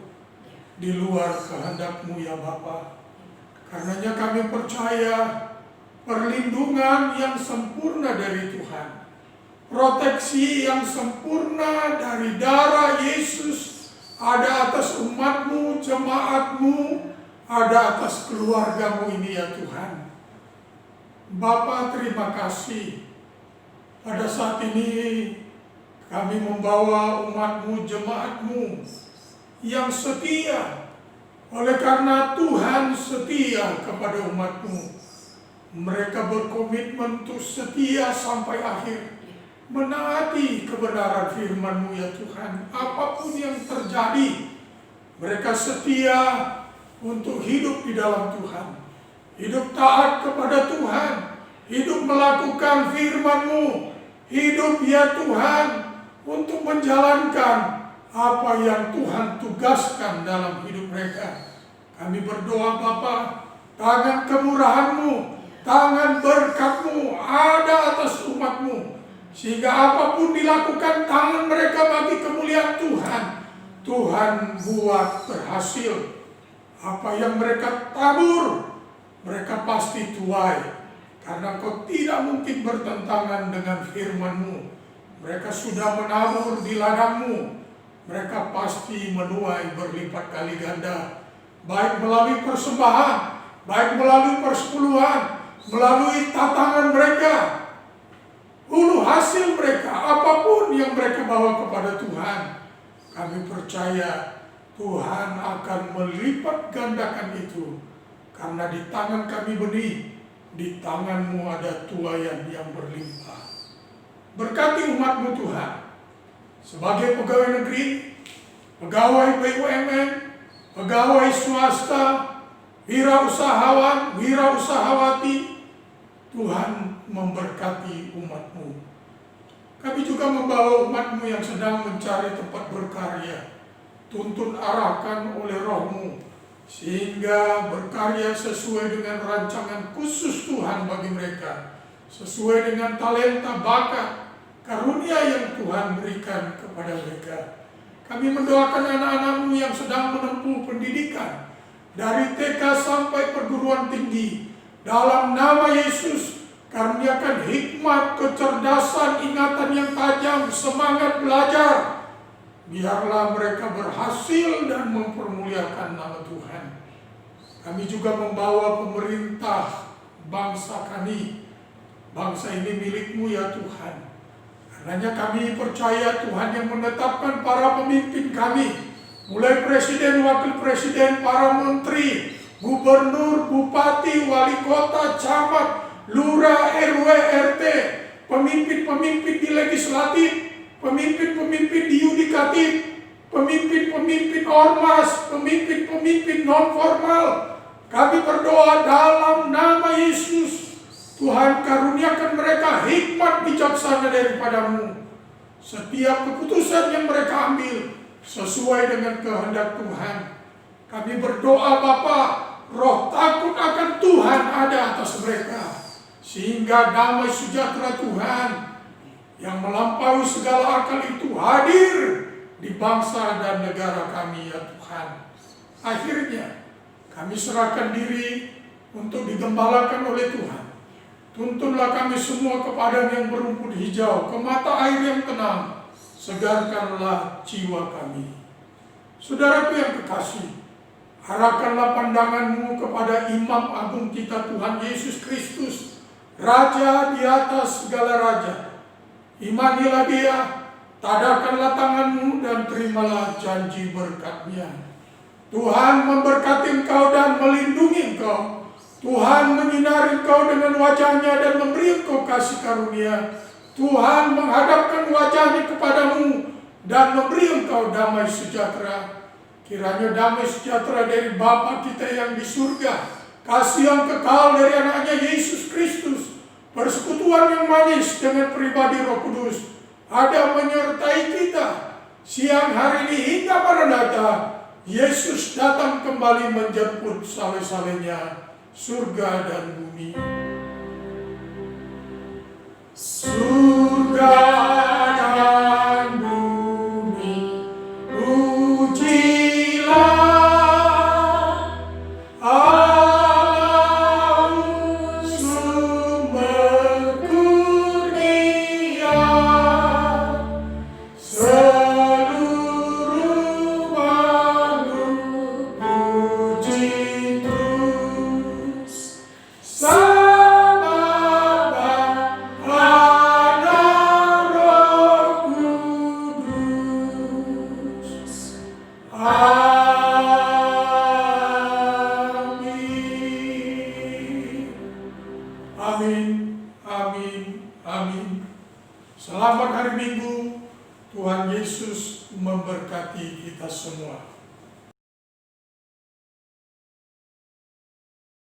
di luar kehendak-Mu ya Bapa. Karenanya kami percaya perlindungan yang sempurna dari Tuhan, proteksi yang sempurna dari darah Yesus ada atas umat-Mu, jemaat-Mu, ada atas keluarga-Mu ini ya Tuhan. Bapa, terima kasih. Pada saat ini kami membawa umat-Mu, jemaat-Mu yang setia. Oleh karena Tuhan setia kepada umat-Mu, mereka berkomitmen untuk setia sampai akhir, menaati kebenaran firman-Mu ya Tuhan. Apapun yang terjadi, mereka setia untuk hidup di dalam Tuhan, hidup taat kepada Tuhan, hidup melakukan firman-Mu, hidup ya Tuhan untuk menjalankan apa yang Tuhan tugaskan dalam hidup mereka. Kami berdoa Bapa, tangan kemurahan-Mu, tangan berkat-Mu ada atas umat-Mu, sehingga apapun dilakukan tangan mereka bagi kemuliaan Tuhan, Tuhan buat berhasil. Apa yang mereka tabur, mereka pasti tuai, karena Kau tidak mungkin bertentangan dengan firman-Mu. Mereka sudah menabur di ladang-Mu, mereka pasti menuai berlipat kali ganda, baik melalui persembahan, baik melalui persepuluhan, melalui tatangan mereka, hulu hasil mereka, apapun yang mereka bawa kepada Tuhan. Kami percaya Tuhan akan melipat gandakan itu, karena di tangan kami benih, di tangan-Mu ada tuaian yang berlimpah. Berkati umat-Mu Tuhan, sebagai pegawai negeri, pegawai BUMN, pegawai swasta, wirausahawan, wirausahawati, Tuhan memberkati umat-Mu. Kami juga membawa umat-Mu yang sedang mencari tempat berkarya, tuntun arahkan oleh Roh-Mu, sehingga berkarya sesuai dengan rancangan khusus Tuhan bagi mereka, sesuai dengan talenta, bakat, karunia yang Tuhan berikan kepada mereka. Kami mendoakan anak-anak-Mu yang sedang menempuh pendidikan dari TK sampai perguruan tinggi. Dalam nama Yesus, karuniakan hikmat, kecerdasan, ingatan yang tajam, semangat belajar. Biarlah mereka berhasil dan mempermuliakan nama Tuhan. Kami juga membawa pemerintah bangsa kami. Bangsa ini milik-Mu ya Tuhan. Karenanya kami percaya Tuhan yang menetapkan para pemimpin kami, mulai presiden, wakil presiden, para menteri, gubernur, bupati, wali kota, camat, lurah, RW, RT, pemimpin-pemimpin di legislatif, pemimpin-pemimpin di yudikatif, pemimpin-pemimpin ormas, pemimpin-pemimpin non-formal. Kami berdoa dalam nama Yesus, Tuhan karuniakan mereka hikmat bijaksana daripada-Mu. Setiap keputusan yang mereka ambil sesuai dengan kehendak Tuhan. Kami berdoa Bapa, roh takut akan Tuhan ada atas mereka, sehingga damai sejahtera Tuhan yang melampaui segala akal itu hadir di bangsa dan negara kami ya Tuhan. Akhirnya kami serahkan diri untuk digembalakan oleh Tuhan. Tuntunlah kami semua ke padang yang berumput hijau, ke mata air yang tenang. Segarkanlah jiwa kami. Saudaraku yang kekasih, arahkanlah pandanganmu kepada Imam Agung kita Tuhan Yesus Kristus, Raja di atas segala raja. Imanilah Dia, tadahkanlah tanganmu dan terimalah janji berkat-Nya. Tuhan memberkati engkau dan melindungi engkau. Tuhan menyinari engkau dengan wajah-Nya dan memberi engkau kasih karunia. Tuhan menghadapkan wajah-Nya kepadamu dan memberi engkau damai sejahtera. Kiranya damai sejahtera dari Bapa kita yang di surga, kasih yang kekal dari anaknya Yesus Kristus, persekutuan yang manis dengan pribadi Roh Kudus, ada menyertai kita siang hari ini hingga Maranatha. Yesus datang kembali menjemput saleh-salehnya, surga dan bumi. Surga dan bumi, pujilah Allahmu sumber kurnia. Seluruh makhluk puji terus sama Bapa, Anak, Roh Kudus. Amin. Amin. Amin. Amin. Selamat hari Minggu. Tuhan Yesus memberkati kita semua.